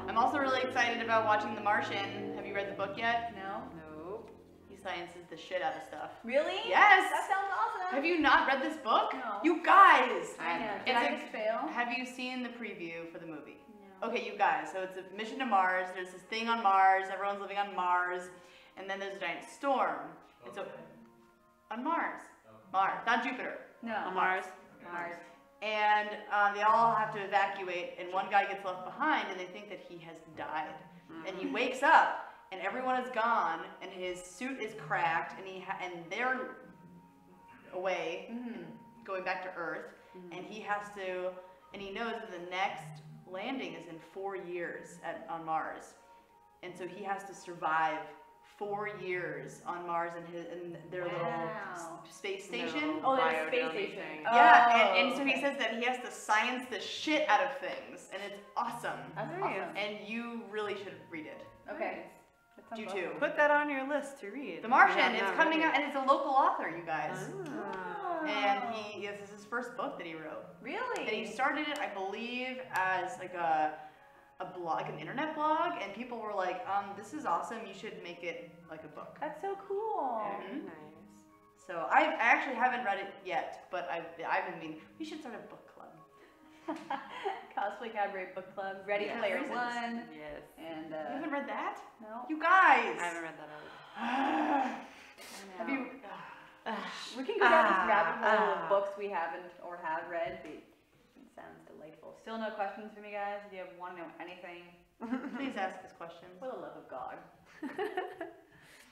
Speaker 2: I'm also really excited about watching The Martian. Have you read the book yet?
Speaker 3: No?
Speaker 1: Nope.
Speaker 2: He sciences the shit out of stuff.
Speaker 3: Really?
Speaker 2: Yes!
Speaker 3: That sounds awesome.
Speaker 2: Have you not read this book?
Speaker 3: No.
Speaker 2: You guys!
Speaker 3: I know. Did
Speaker 2: It's
Speaker 3: I
Speaker 2: a-
Speaker 3: just fail?
Speaker 2: Have you seen the preview for the movie?
Speaker 3: No.
Speaker 2: Okay, you guys, so it's a mission to Mars. There's this thing on Mars. Everyone's living on Mars. And then there's a giant storm. And so, on Mars. Mars, not Jupiter.
Speaker 3: No.
Speaker 1: On Mars.
Speaker 3: Mars.
Speaker 2: And they all have to evacuate, and one guy gets left behind, and they think that he has died. And he wakes up, and everyone is gone, and his suit is cracked, and and they're away, going back to Earth, and he has to, and he knows that the next landing is in 4 years on Mars, and so he has to survive 4 years on Mars in their little
Speaker 3: Wow.
Speaker 2: space station.
Speaker 3: Oh, there's a
Speaker 1: Biodome
Speaker 3: space station.
Speaker 1: thing.
Speaker 2: Yeah,
Speaker 3: Oh,
Speaker 2: and so he
Speaker 3: okay.
Speaker 2: says that he has to science the shit out of things, and it's awesome.
Speaker 3: That's
Speaker 1: Nice.
Speaker 3: awesome.
Speaker 2: And you really should read it.
Speaker 3: Okay. That sounds
Speaker 2: You
Speaker 3: awesome.
Speaker 2: too.
Speaker 1: Put that on your list to read.
Speaker 2: The Martian,
Speaker 1: Yeah,
Speaker 2: it's
Speaker 1: not
Speaker 2: coming
Speaker 1: read
Speaker 2: out, and it's a local author, you guys.
Speaker 1: Ah.
Speaker 2: And this is his first book that he wrote.
Speaker 3: Really?
Speaker 2: And he started it, I believe, as like a blog, like an internet blog, and people were like, this is awesome, you should make it like a book.
Speaker 3: That's so cool.
Speaker 2: Mhm.
Speaker 1: Nice.
Speaker 2: So I actually haven't read it yet, but I've been meaning, we should start a book club.
Speaker 3: Cosplay Cabaret Book Club, Ready
Speaker 2: Yeah,
Speaker 3: Player
Speaker 2: reasons.
Speaker 3: One,
Speaker 1: Yes.
Speaker 3: and
Speaker 2: You haven't read that?
Speaker 3: no.
Speaker 2: You guys!
Speaker 1: I haven't read that either.
Speaker 2: Have you?
Speaker 3: We can go down this rabbit hole of books we haven't or have read. But it sounds delightful. Still no questions from you guys? If you want to know anything,
Speaker 2: Please ask us questions.
Speaker 3: for the love of God.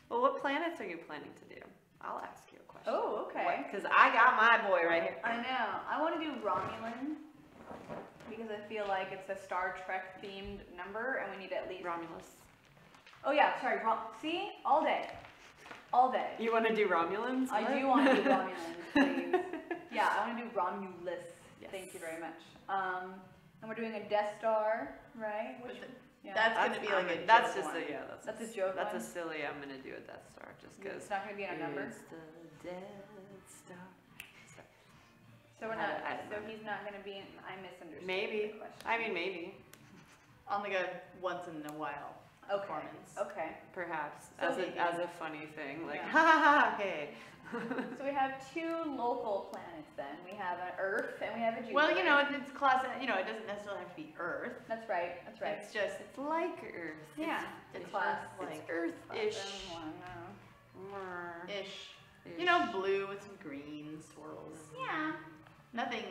Speaker 1: Well, what planets are you planning to do? I'll ask you a question.
Speaker 3: Oh, okay.
Speaker 1: Because I got my boy right here.
Speaker 3: I know. I want to do Romulan because I feel like it's a Star Trek themed number, and we need at least.
Speaker 1: Romulus.
Speaker 3: Oh yeah, sorry. See, all day, all day.
Speaker 1: You want to do Romulans?
Speaker 3: I do want to do Romulans, please. Yeah, I want to do Romulus.
Speaker 1: Yes.
Speaker 3: Thank you very much. And we're doing a Death Star, right? Which, yeah.
Speaker 2: That's gonna be like a
Speaker 1: That's
Speaker 2: joke
Speaker 1: just
Speaker 2: one.
Speaker 1: a, yeah,
Speaker 3: That's a joke
Speaker 1: That's
Speaker 3: one?
Speaker 1: a silly, I'm going to do a Death Star just because.
Speaker 3: It's not going to be in a number.
Speaker 1: It's the Death Star.
Speaker 3: So we're
Speaker 1: I
Speaker 3: not.
Speaker 1: don't
Speaker 3: So
Speaker 1: know.
Speaker 3: he's not going to be in. I misunderstood.
Speaker 1: Maybe.
Speaker 3: The question.
Speaker 1: I mean, maybe.
Speaker 2: On like a once in a while performance.
Speaker 3: Okay.
Speaker 1: Perhaps.
Speaker 3: So
Speaker 1: As a funny thing. Like,
Speaker 3: Yeah.
Speaker 1: ha ha ha, hey.
Speaker 3: So we have two local planets then. We have an Earth and we have a Jupiter.
Speaker 2: Well, you know, it's class. You know, it doesn't necessarily have to be Earth.
Speaker 3: That's right. That's right.
Speaker 2: It's just
Speaker 1: It's like Earth.
Speaker 3: Yeah.
Speaker 2: it's
Speaker 3: class.
Speaker 2: like
Speaker 1: It's Earth-ish.
Speaker 2: ish.
Speaker 1: Ish.
Speaker 2: You know, blue with some green swirls.
Speaker 3: Yeah.
Speaker 2: Nothing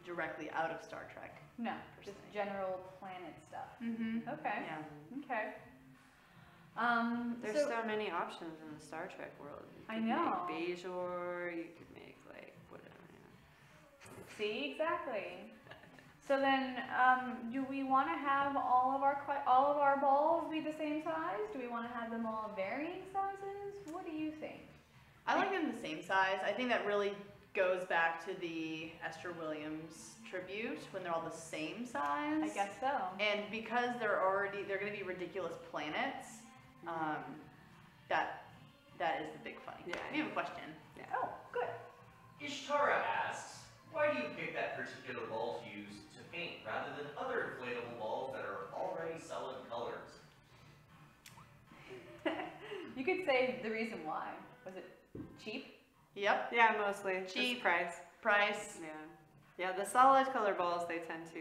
Speaker 2: directly out of Star Trek.
Speaker 3: No, just general planet stuff.
Speaker 2: Mm-hmm.
Speaker 3: Okay.
Speaker 2: Yeah.
Speaker 3: Okay.
Speaker 1: There's so many options in the Star Trek world. You
Speaker 3: I
Speaker 1: could
Speaker 3: know.
Speaker 1: Make Bejor, you could make like whatever.
Speaker 3: See, exactly. So then, do we want to have all of our balls be the same size? Do we want to have them all varying sizes? What do you think?
Speaker 2: I like them the same size. I think that really goes back to the Esther Williams tribute when they're all the same size.
Speaker 3: I guess so.
Speaker 2: And because they're going to be ridiculous planets, that is the big funny.
Speaker 1: Yeah.
Speaker 2: We have a question.
Speaker 3: Oh, good.
Speaker 5: Ishtara asks, why do you pick that particular ball to use to paint rather than other inflatable balls that are already solid colors?
Speaker 3: You could say the reason why. Was it cheap?
Speaker 2: Yep.
Speaker 1: Yeah, mostly.
Speaker 2: Cheap.
Speaker 1: Just price.
Speaker 2: Price.
Speaker 1: Yeah. Yeah, the solid color balls, they tend to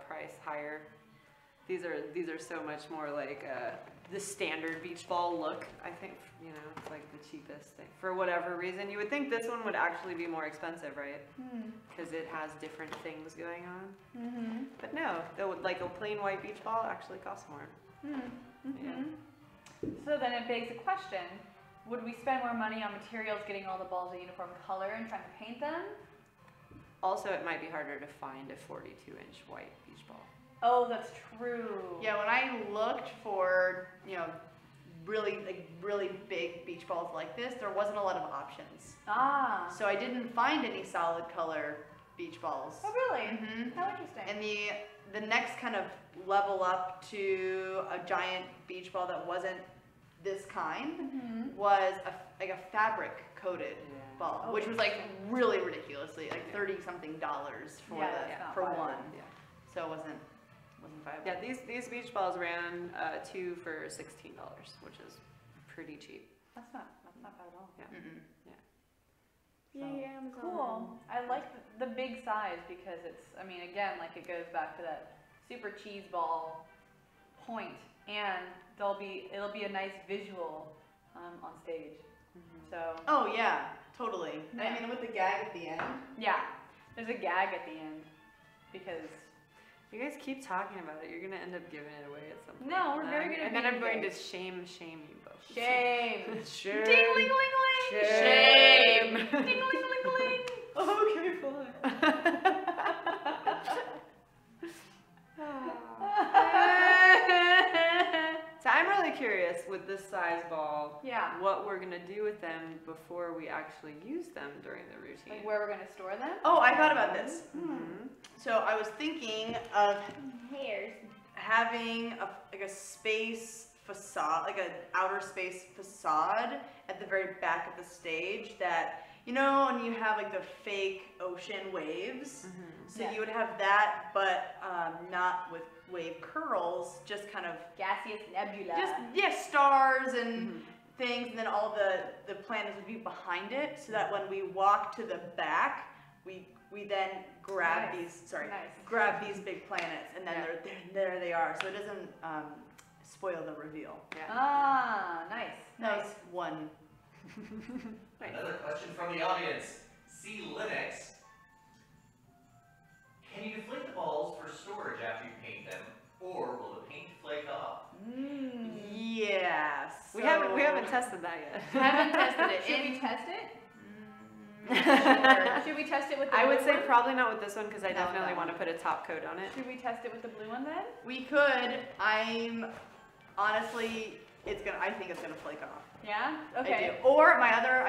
Speaker 1: price higher. These are so much more like the standard beach ball look. I think, you know, it's like the cheapest thing. For whatever reason, you would think this one would actually be more expensive, right? Because it has different things going on.
Speaker 3: Mm-hmm.
Speaker 1: But no, like a plain white beach ball actually costs more.
Speaker 3: Mm-hmm.
Speaker 1: Yeah.
Speaker 3: So then it begs the question, would we spend more money on materials getting all the balls a uniform color and trying to paint them?
Speaker 1: Also, it might be harder to find a 42-inch white beach ball.
Speaker 3: Oh, that's true.
Speaker 2: Yeah, when I looked for, you know, really big beach balls like this, there wasn't a lot of options.
Speaker 3: Ah.
Speaker 2: So I didn't find any solid color beach balls.
Speaker 3: Oh, really?
Speaker 2: Mhm.
Speaker 3: How interesting.
Speaker 2: And the next kind of level up to a giant beach ball that wasn't this kind was like a fabric coated ball,
Speaker 3: Oh,
Speaker 2: which was like really ridiculously like $30-something for
Speaker 3: not
Speaker 2: for
Speaker 3: viable.
Speaker 2: one.
Speaker 1: Yeah.
Speaker 2: So it wasn't viable.
Speaker 1: Yeah, these beach balls ran 2 for $16, which is pretty cheap.
Speaker 3: That's not bad at all.
Speaker 1: Yeah.
Speaker 2: Mm-mm.
Speaker 1: Yay,
Speaker 3: Cool. I like the big size because it's, I mean, again, like it goes back to that super cheese ball point, and it'll be a nice visual on stage. So
Speaker 2: Oh yeah, totally.
Speaker 3: Yeah.
Speaker 2: I mean, with the gag at the end.
Speaker 3: yeah, there's a gag at the end because
Speaker 1: You guys keep talking about it. You're gonna end up giving it away at some point.
Speaker 3: No, we're very good at
Speaker 1: And then
Speaker 3: being
Speaker 1: I'm going to
Speaker 3: vague.
Speaker 1: shame you both.
Speaker 3: shame.
Speaker 1: Shame.
Speaker 3: Ding ling ling ling.
Speaker 1: Shame.
Speaker 3: Ding ling ling ling.
Speaker 1: Okay, fine. So I'm really curious with this size ball,
Speaker 3: Yeah.
Speaker 1: what we're gonna do with them before we actually use them during the routine.
Speaker 3: Like where we're gonna store them?
Speaker 2: Oh, I thought about this.
Speaker 1: Mhm.
Speaker 2: So I was thinking of
Speaker 3: Hairs.
Speaker 2: having a space facade, like an outer space facade at the very back of the stage that, you know, and you have like the fake ocean waves. So
Speaker 3: Yeah.
Speaker 2: you would have that, but not with wave curls, just kind of
Speaker 3: Gaseous nebula.
Speaker 2: just stars and things, and then all the planets would be behind it, so that when we walk to the back, we then grab
Speaker 3: Nice.
Speaker 2: grab these big planets, and then
Speaker 1: Yeah.
Speaker 2: there they are, so it doesn't spoil the reveal.
Speaker 1: Yeah.
Speaker 3: Ah, nice.
Speaker 2: That
Speaker 3: Nice.
Speaker 2: was one.
Speaker 5: Another question from the audience. C. Linux. Can you deflate the balls for storage after you paint them, or will the paint flake off?
Speaker 2: Yes.
Speaker 1: We haven't tested that yet.
Speaker 2: haven't tested it.
Speaker 3: Should we test it?
Speaker 2: Sure.
Speaker 3: Should we test it with the
Speaker 1: I would
Speaker 3: blue
Speaker 1: say
Speaker 3: one?
Speaker 1: probably not with this one because I
Speaker 2: No,
Speaker 1: definitely
Speaker 2: no.
Speaker 1: want to put a top coat on it.
Speaker 3: Should we test it with the blue one then?
Speaker 2: We could. I'm honestly, I think it's gonna flake off.
Speaker 3: Yeah?
Speaker 2: I
Speaker 3: Okay.
Speaker 2: do. Or my other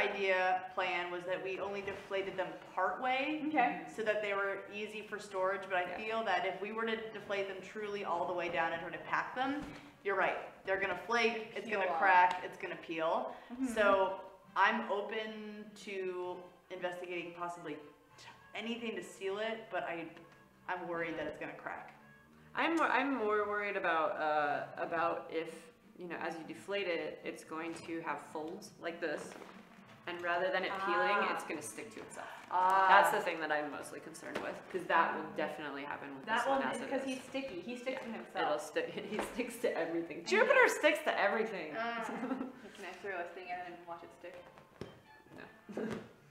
Speaker 2: plan was that we only deflated them part way,
Speaker 3: Okay.
Speaker 2: so that they were easy for storage. But I
Speaker 1: Yeah.
Speaker 2: feel that if we were to deflate them truly all the way down and try to pack them, you're right. They're gonna flake. It's
Speaker 3: Peel
Speaker 2: gonna
Speaker 3: off.
Speaker 2: crack. It's gonna peel.
Speaker 3: Mhm.
Speaker 2: So I'm open to investigating possibly anything to seal it, but I'm worried that it's gonna crack.
Speaker 1: I'm more worried about if, you know, as you deflate it, it's going to have folds like this, and rather than it peeling,
Speaker 3: Ah.
Speaker 1: it's going to stick to itself. That's the thing that I'm mostly concerned with, because that will definitely happen with
Speaker 3: That
Speaker 1: this one
Speaker 3: one
Speaker 1: as
Speaker 3: is
Speaker 1: it
Speaker 3: because
Speaker 1: is.
Speaker 3: he's sticky. He sticks to
Speaker 1: It'll
Speaker 3: himself.
Speaker 1: stick. He sticks to everything. Jupiter sticks to everything.
Speaker 3: Can I throw a thing in and watch it stick?
Speaker 1: No.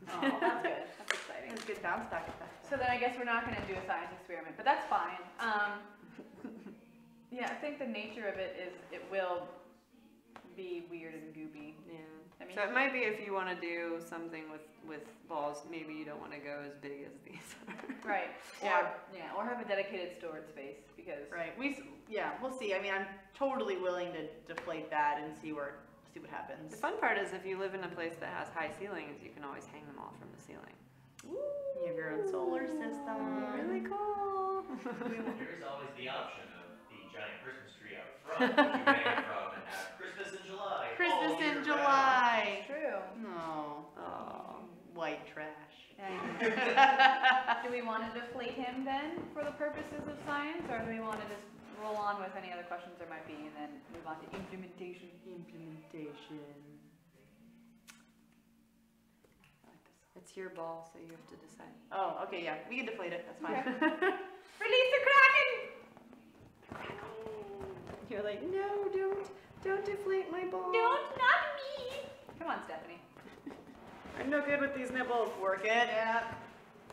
Speaker 3: Oh, that's good. That's exciting.
Speaker 2: It's a good bounce back effect.
Speaker 3: So then I guess we're not going to do a science experiment, but that's fine. Yeah, I think the nature of it is it will be weird and goopy.
Speaker 1: Yeah.
Speaker 3: I mean,
Speaker 1: So it might be if you want to do something with balls, maybe you don't want to go as big as these are.
Speaker 3: right.
Speaker 2: Yeah.
Speaker 3: Or have a dedicated storage space because
Speaker 2: Right. We'll see. I mean, I'm totally willing to deflate that and see what happens.
Speaker 1: The fun part is if you live in a place that has high ceilings, you can always hang them off from the ceiling.
Speaker 2: You have your own solar system.
Speaker 1: Really cool.
Speaker 5: There is always the option of the giant Christmas tree out front that you hang it from and have Christmas in July. all
Speaker 2: Christmas
Speaker 5: year
Speaker 2: in
Speaker 5: round.
Speaker 2: July.
Speaker 3: true.
Speaker 2: No.
Speaker 1: Oh.
Speaker 2: White trash.
Speaker 3: Do we want to deflate him then for the purposes of science, or do we want to just roll on with any other questions there might be and then move on to implementation?
Speaker 1: It's your ball, so you have to decide.
Speaker 2: Oh, okay, yeah. We can deflate it. That's fine.
Speaker 3: Okay. Release the Kraken!
Speaker 1: You're like, no, don't deflate my ball.
Speaker 3: Don't, not me! Come on, Stephanie.
Speaker 1: I'm no good with these nipples.
Speaker 2: Work it.
Speaker 3: Yeah.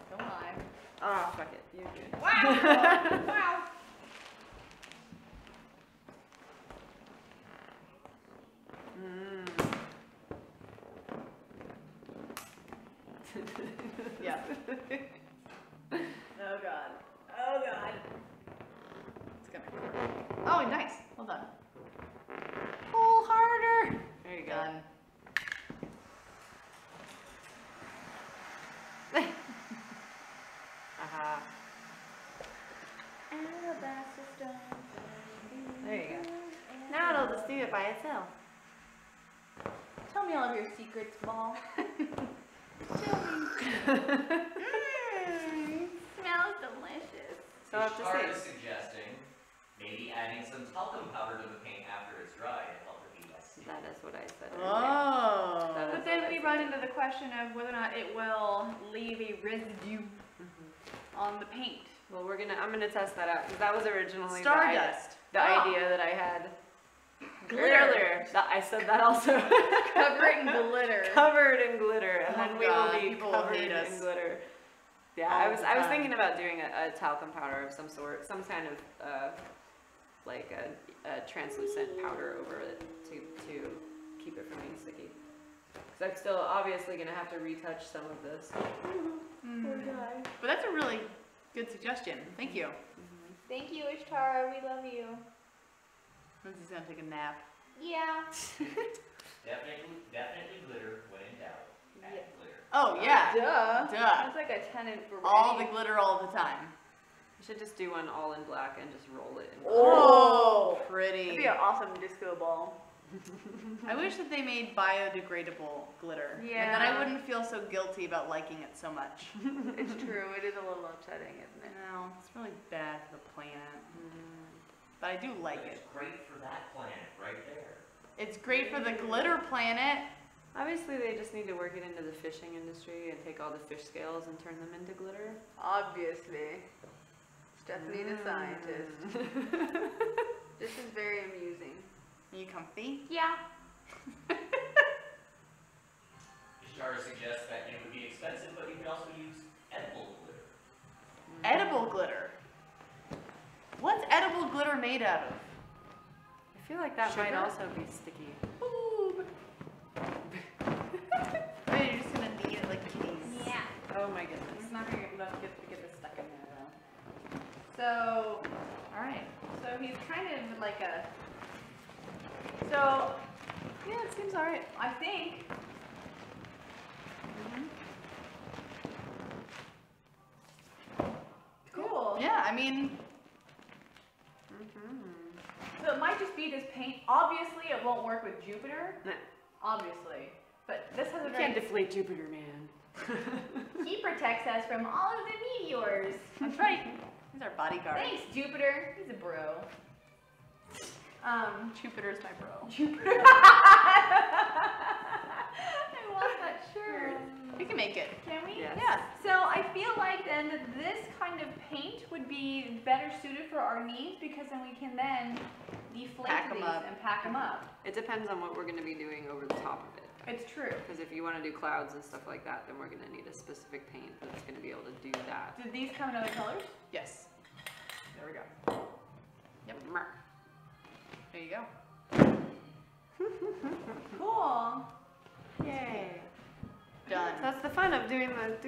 Speaker 3: Don't lie.
Speaker 1: Ah, fuck it. You're good.
Speaker 3: Wow! Wow!
Speaker 2: Yeah.
Speaker 3: Oh god. Oh god.
Speaker 2: It's gonna hurt. Oh, nice. Well done.
Speaker 1: Pull harder. There you go.
Speaker 2: Done.
Speaker 1: Aha. There you go. Now it'll just do it by itself.
Speaker 3: Tell me all of your secrets, Ball. Smells delicious.
Speaker 1: So I have to
Speaker 5: Ishtar is
Speaker 1: say,
Speaker 5: suggesting maybe adding some talcum powder to the paint after it's dry to help it be less sticky.
Speaker 1: that is what I said earlier.
Speaker 2: Oh.
Speaker 1: That
Speaker 3: But then we run into the question of whether or not it will leave a residue on the paint.
Speaker 1: Well, I'm gonna test that out because that was originally
Speaker 2: Stardust.
Speaker 1: the idea that I had earlier. I said that also.
Speaker 3: Covered in glitter.
Speaker 1: Covered in glitter, and
Speaker 2: Oh
Speaker 1: then we
Speaker 2: God,
Speaker 1: will be
Speaker 2: people will
Speaker 1: covered
Speaker 2: hate
Speaker 1: in
Speaker 2: us.
Speaker 1: glitter. Yeah,
Speaker 2: All
Speaker 1: I was
Speaker 2: the
Speaker 1: I was
Speaker 2: time.
Speaker 1: thinking about doing a talcum powder of some sort, some kind of like a translucent powder over it to keep it from being sticky. Because I'm still obviously gonna have to retouch some of this.
Speaker 2: But that's a really good suggestion. Thank you.
Speaker 3: Thank you, Ishtara. We love you.
Speaker 2: Lindsay's gonna take a nap.
Speaker 3: Yeah.
Speaker 5: Definitely glitter when in doubt. Add glitter.
Speaker 2: Oh yeah.
Speaker 3: Duh.
Speaker 2: Duh.
Speaker 3: That's like a tenant for
Speaker 2: All the
Speaker 3: any-
Speaker 2: glitter all the time.
Speaker 1: We should just do one all in black and just roll it in
Speaker 2: Oh,
Speaker 3: That'd
Speaker 2: pretty.
Speaker 3: be an awesome disco ball.
Speaker 2: I wish that they made biodegradable glitter. And then
Speaker 3: Yeah.
Speaker 2: I wouldn't feel so guilty about liking it so much.
Speaker 3: It's true. It is a little upsetting, isn't it?
Speaker 2: No, it's really bad for the planet. But I do like
Speaker 5: But it's
Speaker 2: it.
Speaker 5: great for that planet right there.
Speaker 2: It's great for the glitter planet.
Speaker 1: Obviously, they just need to work it into the fishing industry and take all the fish scales and turn them into glitter.
Speaker 3: Obviously. Stephanie the scientist. This is very amusing.
Speaker 2: Are you comfy?
Speaker 3: Yeah.
Speaker 5: Ishtar suggests that it would be expensive, but you could also use edible glitter.
Speaker 2: Edible glitter. What's edible glitter made out of?
Speaker 1: I feel like that might
Speaker 2: Sugar?
Speaker 1: also be sticky.
Speaker 2: Boob. Wait, you're just gonna knead it like kitties.
Speaker 3: Yeah.
Speaker 1: Oh my goodness.
Speaker 3: It's not gonna get this stuck in there though. So,
Speaker 2: Alright.
Speaker 3: so he's kind of like a. So,
Speaker 1: Yeah, it seems alright.
Speaker 3: I think. Cool.
Speaker 2: Yeah, I mean,
Speaker 3: So it might just be this paint. Obviously, it won't work with Jupiter.
Speaker 1: Nah.
Speaker 3: Obviously, but this has a
Speaker 1: You
Speaker 3: very.
Speaker 1: can't deflate Jupiter, man.
Speaker 3: He protects us from all of the meteors.
Speaker 2: that's right. He's our bodyguard.
Speaker 3: Thanks, Jupiter. He's a bro.
Speaker 2: Jupiter's my bro.
Speaker 3: Jupiter. I want that shirt.
Speaker 2: We can make it.
Speaker 3: Can we?
Speaker 1: Yes.
Speaker 2: Yeah.
Speaker 3: So I feel like then that this kind of paint would be better suited for our needs because then we can then deflate
Speaker 2: Pack 'em
Speaker 3: these
Speaker 2: up.
Speaker 3: and pack them up.
Speaker 1: It depends on what we're going to be doing over the top of it.
Speaker 3: It's true.
Speaker 1: Because if you want to do clouds and stuff like that, then we're going to need a specific paint that's going to be able to do that.
Speaker 3: Did these come in other colors?
Speaker 2: Yes.
Speaker 3: There we go.
Speaker 2: Yep. There you go.
Speaker 3: Cool.
Speaker 1: Yay.
Speaker 2: Done.
Speaker 1: So that's the fun of doing all this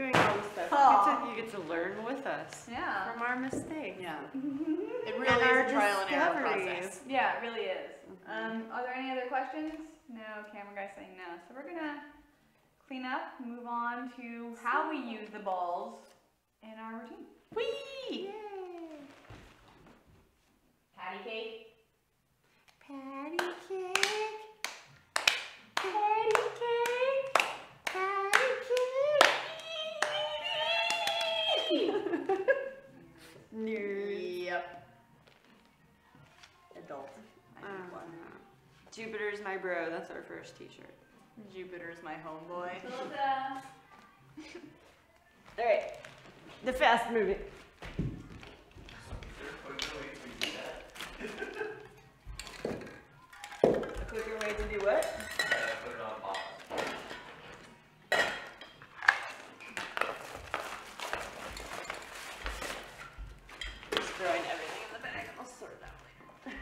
Speaker 1: stuff.
Speaker 3: Aw.
Speaker 1: You get to learn with us
Speaker 3: Yeah.
Speaker 1: from our mistakes.
Speaker 2: Yeah. It really
Speaker 1: And our
Speaker 2: is a trial and error
Speaker 1: discoveries.
Speaker 2: process.
Speaker 3: Yeah, it really is. Are there any other questions? No, camera guy's saying no. So we're gonna clean up, move on to how we use the balls in our routine.
Speaker 2: Whee!
Speaker 3: Patty cake.
Speaker 1: Patty cake.
Speaker 3: Patty cake.
Speaker 1: Patty cake. Nerd.
Speaker 2: Yep. Adult. I need one.
Speaker 1: Jupiter's my bro. That's our first t-shirt.
Speaker 2: Jupiter's my homeboy.
Speaker 3: Tilda.
Speaker 1: All right. The fast moving.
Speaker 5: Is there a quicker way to do that?
Speaker 1: A quicker way to do what?
Speaker 5: Put it on pause.
Speaker 1: Just throwing everything in the bag and I'll sort it out later.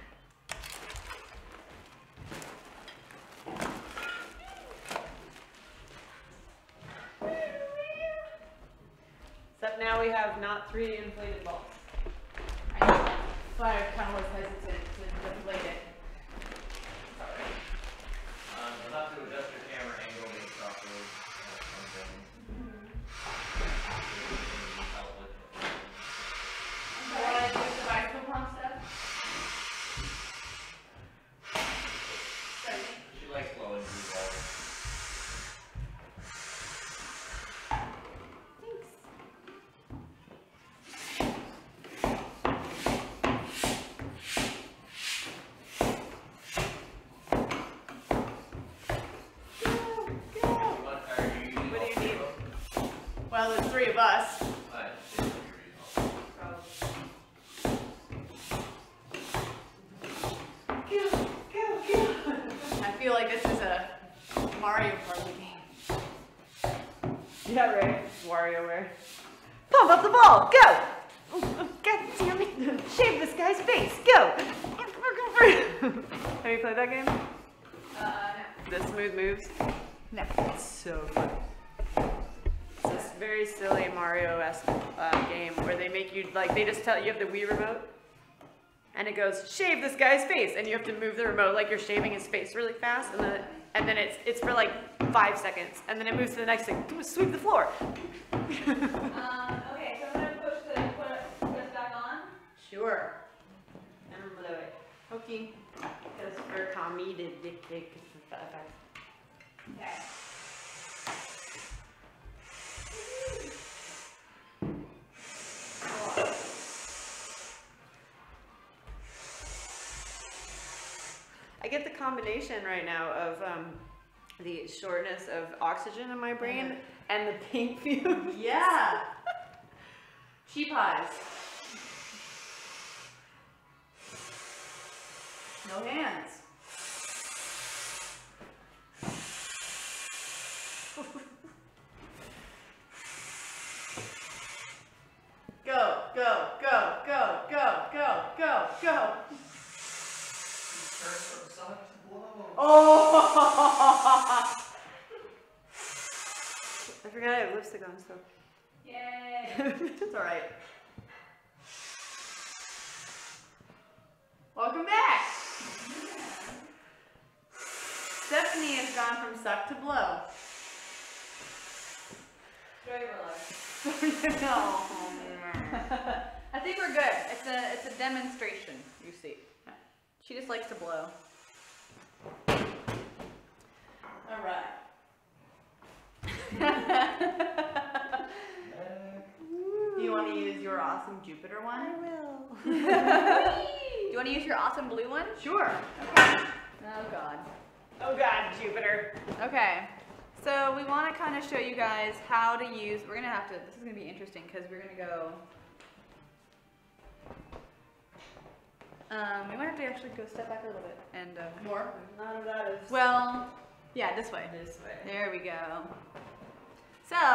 Speaker 1: but now we have not 3 inflated balls.
Speaker 2: I know. That's why I kind of was hesitant to deflate it.
Speaker 5: Sorry. You'll have to adjust your camera angle based off of something.
Speaker 2: Want to do the bicycle pump stuff?
Speaker 5: She likes blowing through balls.
Speaker 2: Well, there's 3 of us. I feel like this is a Mario Party game.
Speaker 1: Yeah, right. WarioWare. Pump up the ball. Go. Oh, God damn it. Shave this guy's face. Go. Have you played that game?
Speaker 3: No.
Speaker 1: The Smooth Moves?
Speaker 2: No.
Speaker 1: It's so fun. It's this very silly Mario-esque game where they make you, like, they just tell you have the Wii remote, and it goes, shave this guy's face, and you have to move the remote like you're shaving his face really fast, and then it's for like 5 seconds, and then it moves to the next thing, sweep the floor.
Speaker 3: Okay, so I'm gonna push this back on.
Speaker 2: Sure.
Speaker 1: And blow it.
Speaker 2: Okay.
Speaker 1: Because for comedic effects.
Speaker 3: Okay.
Speaker 1: I get the combination right now of the shortness of oxygen in my brain and the pink fumes.
Speaker 2: Yeah. Cheap eyes. No hands. Go, go, go, go, go, go, go, go.
Speaker 5: Turn from suck to blow.
Speaker 2: Oh!
Speaker 1: I forgot I have lipstick on, so.
Speaker 3: Yay.
Speaker 2: It's alright. Welcome back! Stephanie has gone from suck to blow.
Speaker 3: Driver life.
Speaker 2: No.
Speaker 3: I think we're good. It's a demonstration, you see. She just likes to blow.
Speaker 2: Alright. Do you want to use your awesome Jupiter one? I will.
Speaker 3: Do you want to use your awesome blue one?
Speaker 2: Sure.
Speaker 3: Oh god.
Speaker 1: Oh God, Jupiter.
Speaker 3: Okay. So we want to kind of show you guys how to use, we're going to have to, this is going to be interesting because we're going to go, we might have to actually go step back a little bit and,
Speaker 2: More?
Speaker 1: None of that is.
Speaker 3: well, yeah, this way.
Speaker 1: This way.
Speaker 3: There we go. So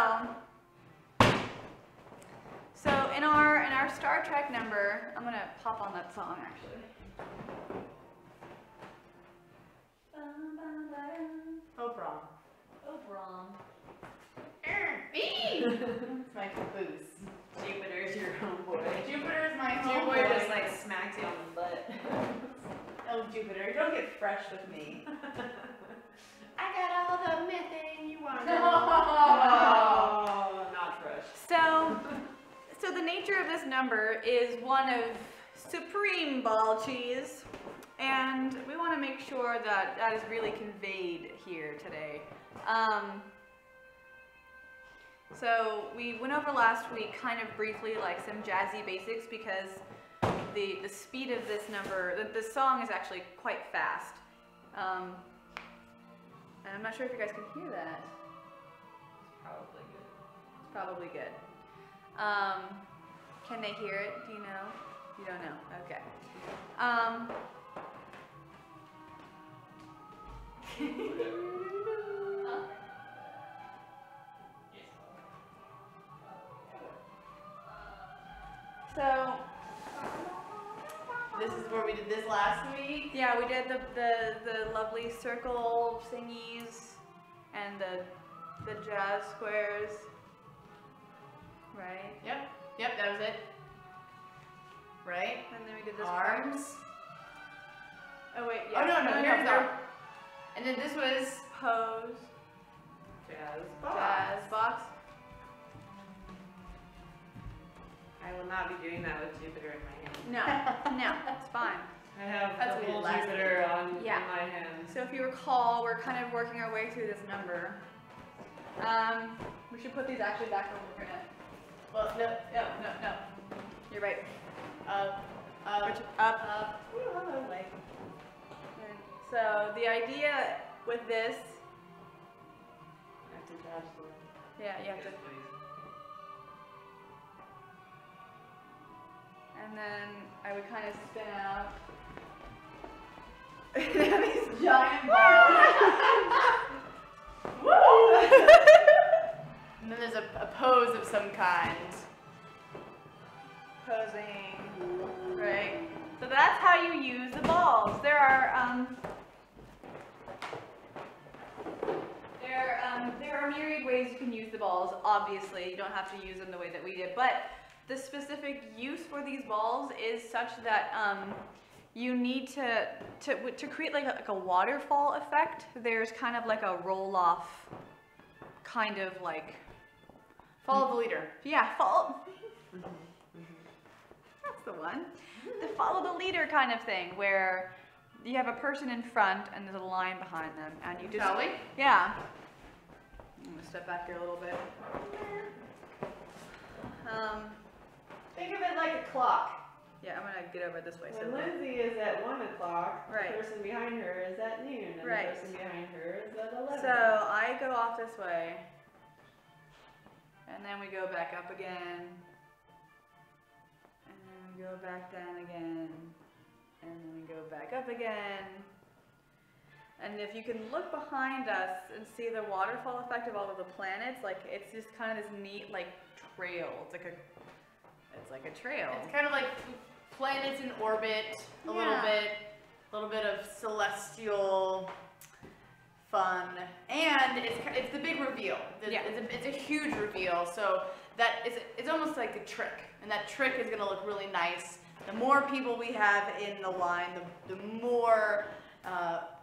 Speaker 3: in our Star Trek number, I'm going to pop on that song actually.
Speaker 2: Oh, prom.
Speaker 3: Oh, Brom.
Speaker 2: It's my caboose.
Speaker 1: Jupiter's your homeboy.
Speaker 2: Jupiter's my
Speaker 1: Your
Speaker 2: homeboy.
Speaker 1: boy just like smacks you on the butt.
Speaker 2: Oh, Jupiter, don't get fresh with me. I got all the methane you want.
Speaker 1: Oh, not fresh.
Speaker 3: So the nature of this number is one of supreme ball cheese, and we want to make sure that that is really conveyed here today. So we went over last week kind of briefly like some jazzy basics because the speed of this number, the song is actually quite fast. And I'm not sure if you guys can hear that.
Speaker 1: Probably good.
Speaker 3: It's probably good. Can they hear it? Do you know? You don't know. Okay. So
Speaker 2: This is where we did this last week.
Speaker 3: yeah, we did the lovely circle thingies and the jazz squares. Right.
Speaker 2: Yep. Yep, that was it. Right?
Speaker 3: And then we did this part.
Speaker 2: Arms.
Speaker 3: Oh wait,
Speaker 2: Oh,
Speaker 3: yeah.
Speaker 2: no, here's the arm. And then this was
Speaker 3: Pose.
Speaker 1: Jazz
Speaker 3: Jazz box.
Speaker 1: I will not be doing that with Jupiter in my hand.
Speaker 3: No, it's fine.
Speaker 1: I have
Speaker 2: That's
Speaker 1: the
Speaker 2: what we
Speaker 1: whole
Speaker 2: did last
Speaker 1: Jupiter on
Speaker 3: Yeah.
Speaker 1: in my hand.
Speaker 3: So if you recall, we're kind of working our way through this number. We should put these actually back where we're gonna.
Speaker 2: well,
Speaker 3: No. You're right.
Speaker 2: up.
Speaker 3: Up. Ooh, hello.
Speaker 2: Like,
Speaker 3: And so the idea with this,
Speaker 1: I have to jazz for it.
Speaker 3: yeah, you have to.
Speaker 5: Yes, please.
Speaker 3: And then I would kind of spin out. These giant balls.
Speaker 2: and then there's a pose of some kind.
Speaker 3: Posing. Right. So that's how you use the balls. There are myriad ways you can use the balls. Obviously, you don't have to use them the way that we did, but the specific use for these balls is such that you need to create like a waterfall effect. There's kind of like a roll off, kind of like
Speaker 2: Follow the leader.
Speaker 3: yeah, follow. That's the one. The follow the leader kind of thing, where you have a person in front and there's a line behind them, and you just
Speaker 2: Shall we?
Speaker 3: yeah. I'm gonna step back here a little bit.
Speaker 1: Think of it like a clock.
Speaker 3: Yeah, I'm gonna get over this way.
Speaker 1: When Lindsay is at 1 o'clock,
Speaker 3: Right.
Speaker 1: the person behind her is at noon, and
Speaker 3: Right.
Speaker 1: the person behind her is at 11.
Speaker 3: So I go off this way, and then we go back up again, and then we go back down again, and then we go back up again. And if you can look behind us and see the waterfall effect of all of the planets, like it's just kind of this neat like trail. It's like a trail.
Speaker 2: It's kind of like planets in orbit, a little bit of celestial fun, and it's the big reveal. It's a huge reveal. So that it's almost like a trick, and that trick is gonna look really nice. The more people we have in the line, the more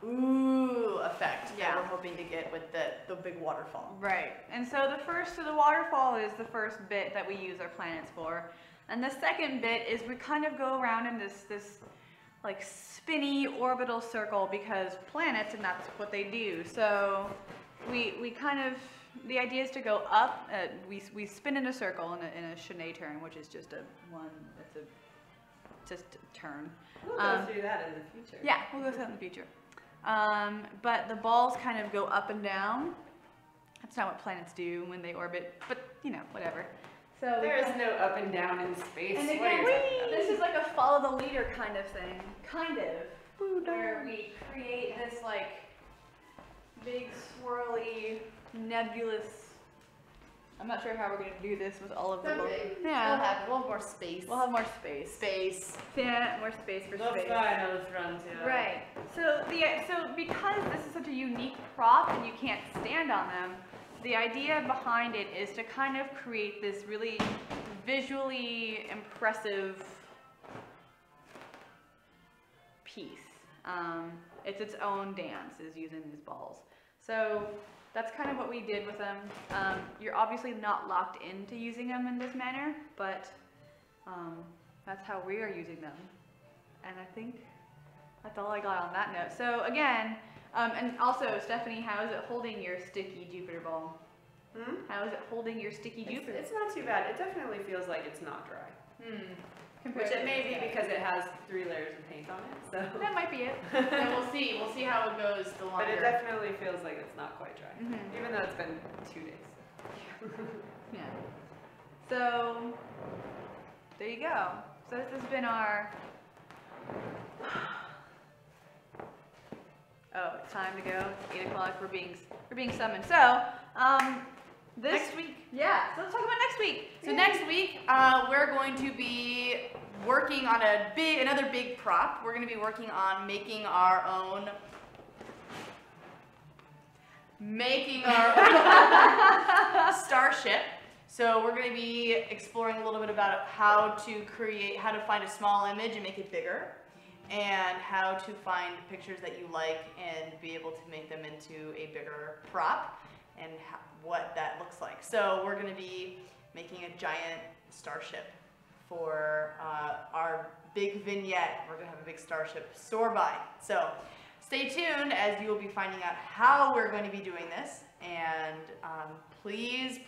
Speaker 2: ooh effect that we're hoping to get with the big waterfall.
Speaker 3: Right. And so the waterfall is the first bit that we use our planets for. And the second bit is we kind of go around in this like spinny orbital circle, because planets, and that's what they do. So we kind of, the idea is to go up, we spin in a circle in a chaîné turn, which is just just a turn.
Speaker 1: We'll go through that in the future.
Speaker 3: Yeah, we'll go through that in the future. But the balls kind of go up and down. That's not what planets do when they orbit, but you know, whatever. So
Speaker 1: There is no up and down in space.
Speaker 3: and
Speaker 1: What are
Speaker 3: again,
Speaker 1: you talking about?
Speaker 3: this is like a follow the leader kind of thing, where we create this like big swirly nebulous. I'm not sure how we're gonna do this with all of the balls.
Speaker 2: We'll have more space.
Speaker 3: We'll have more space.
Speaker 2: Space.
Speaker 3: Yeah, more space for
Speaker 1: Let's
Speaker 3: space.
Speaker 1: go ahead and let's run to
Speaker 3: Right. So because this is such a unique prop and you can't stand on them, the idea behind it is to kind of create this really visually impressive piece. It's its own dance, is using these balls. So that's kind of what we did with them. You're obviously not locked into using them in this manner, but that's how we are using them. And I think that's all I got on that note. So again, and also, Stephanie, how is it holding your sticky Jupiter ball? How is it holding your sticky Jupiter?
Speaker 1: It's not too bad. It definitely feels like it's not dry.
Speaker 3: Compared
Speaker 1: Which
Speaker 3: to
Speaker 1: it may
Speaker 3: this
Speaker 1: be
Speaker 3: guy.
Speaker 1: because it has 3 layers of paint on it. So,
Speaker 3: That might be it.
Speaker 2: And we'll see how it goes the
Speaker 1: but it
Speaker 2: longer.
Speaker 1: definitely feels like it's not quite dry,
Speaker 3: Mhm.
Speaker 1: even though it's been 2 days.
Speaker 3: Yeah. So there you go. So this has been our. Oh, it's time to go. 8 o'clock. We're being summoned. So this
Speaker 2: Next week.
Speaker 3: Yeah. So let's talk about next week.
Speaker 2: So next week, we're going to be working on another big prop. We're going to be working on making our own starship. So we're going to be exploring a little bit about how to find a small image and make it bigger, and how to find pictures that you like and be able to make them into a bigger prop, and what that looks like. So we're going to be making a giant starship for our big vignette. We're going to have a big starship soar by. So stay tuned as you will be finding out how we're going to be doing this. And please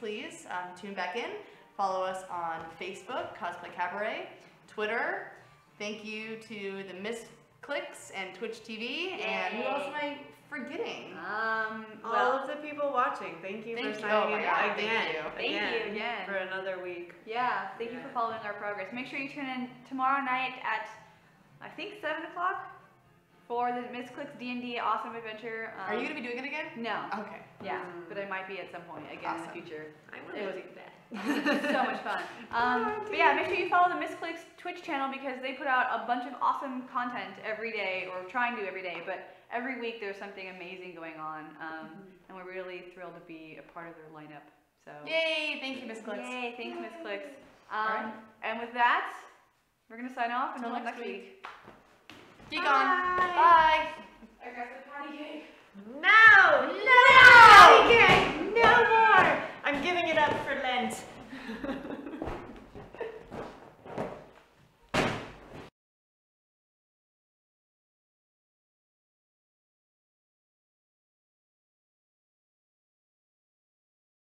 Speaker 2: tune back in. Follow us on Facebook, Cosplay Cabaret, Twitter. Thank you to the Misscliks and Twitch TV.
Speaker 3: Yay.
Speaker 2: And who else am I forgetting?
Speaker 1: All of the people watching, thank you for signing in again.
Speaker 3: Thank you again.
Speaker 1: For another week.
Speaker 3: Yeah, thank you for following our progress. Make sure you tune in tomorrow night at, I think, 7 o'clock for the Misscliks D&D Awesome Adventure.
Speaker 2: Are you going to be doing it again?
Speaker 3: No.
Speaker 2: Okay.
Speaker 3: Yeah, but I might be at some point again in the future.
Speaker 1: It was bad.
Speaker 3: So much fun. But yeah, make sure you follow the Misscliks Twitch channel because they put out a bunch of awesome content every day, or trying to every day, but every week there's something amazing going on, and we're really thrilled to be a part of their lineup. So
Speaker 2: Yay! Thank you, Misscliks.
Speaker 3: yay! Thanks, Misscliks.
Speaker 2: Alright.
Speaker 3: And with that, we're gonna sign off
Speaker 2: Until
Speaker 3: until
Speaker 2: next
Speaker 3: next
Speaker 2: week.
Speaker 3: week.
Speaker 2: Geek on.
Speaker 3: Bye.
Speaker 2: Bye.
Speaker 3: I got the patty cake.
Speaker 1: No!
Speaker 2: No!
Speaker 1: No more! I'm giving it up for Lent.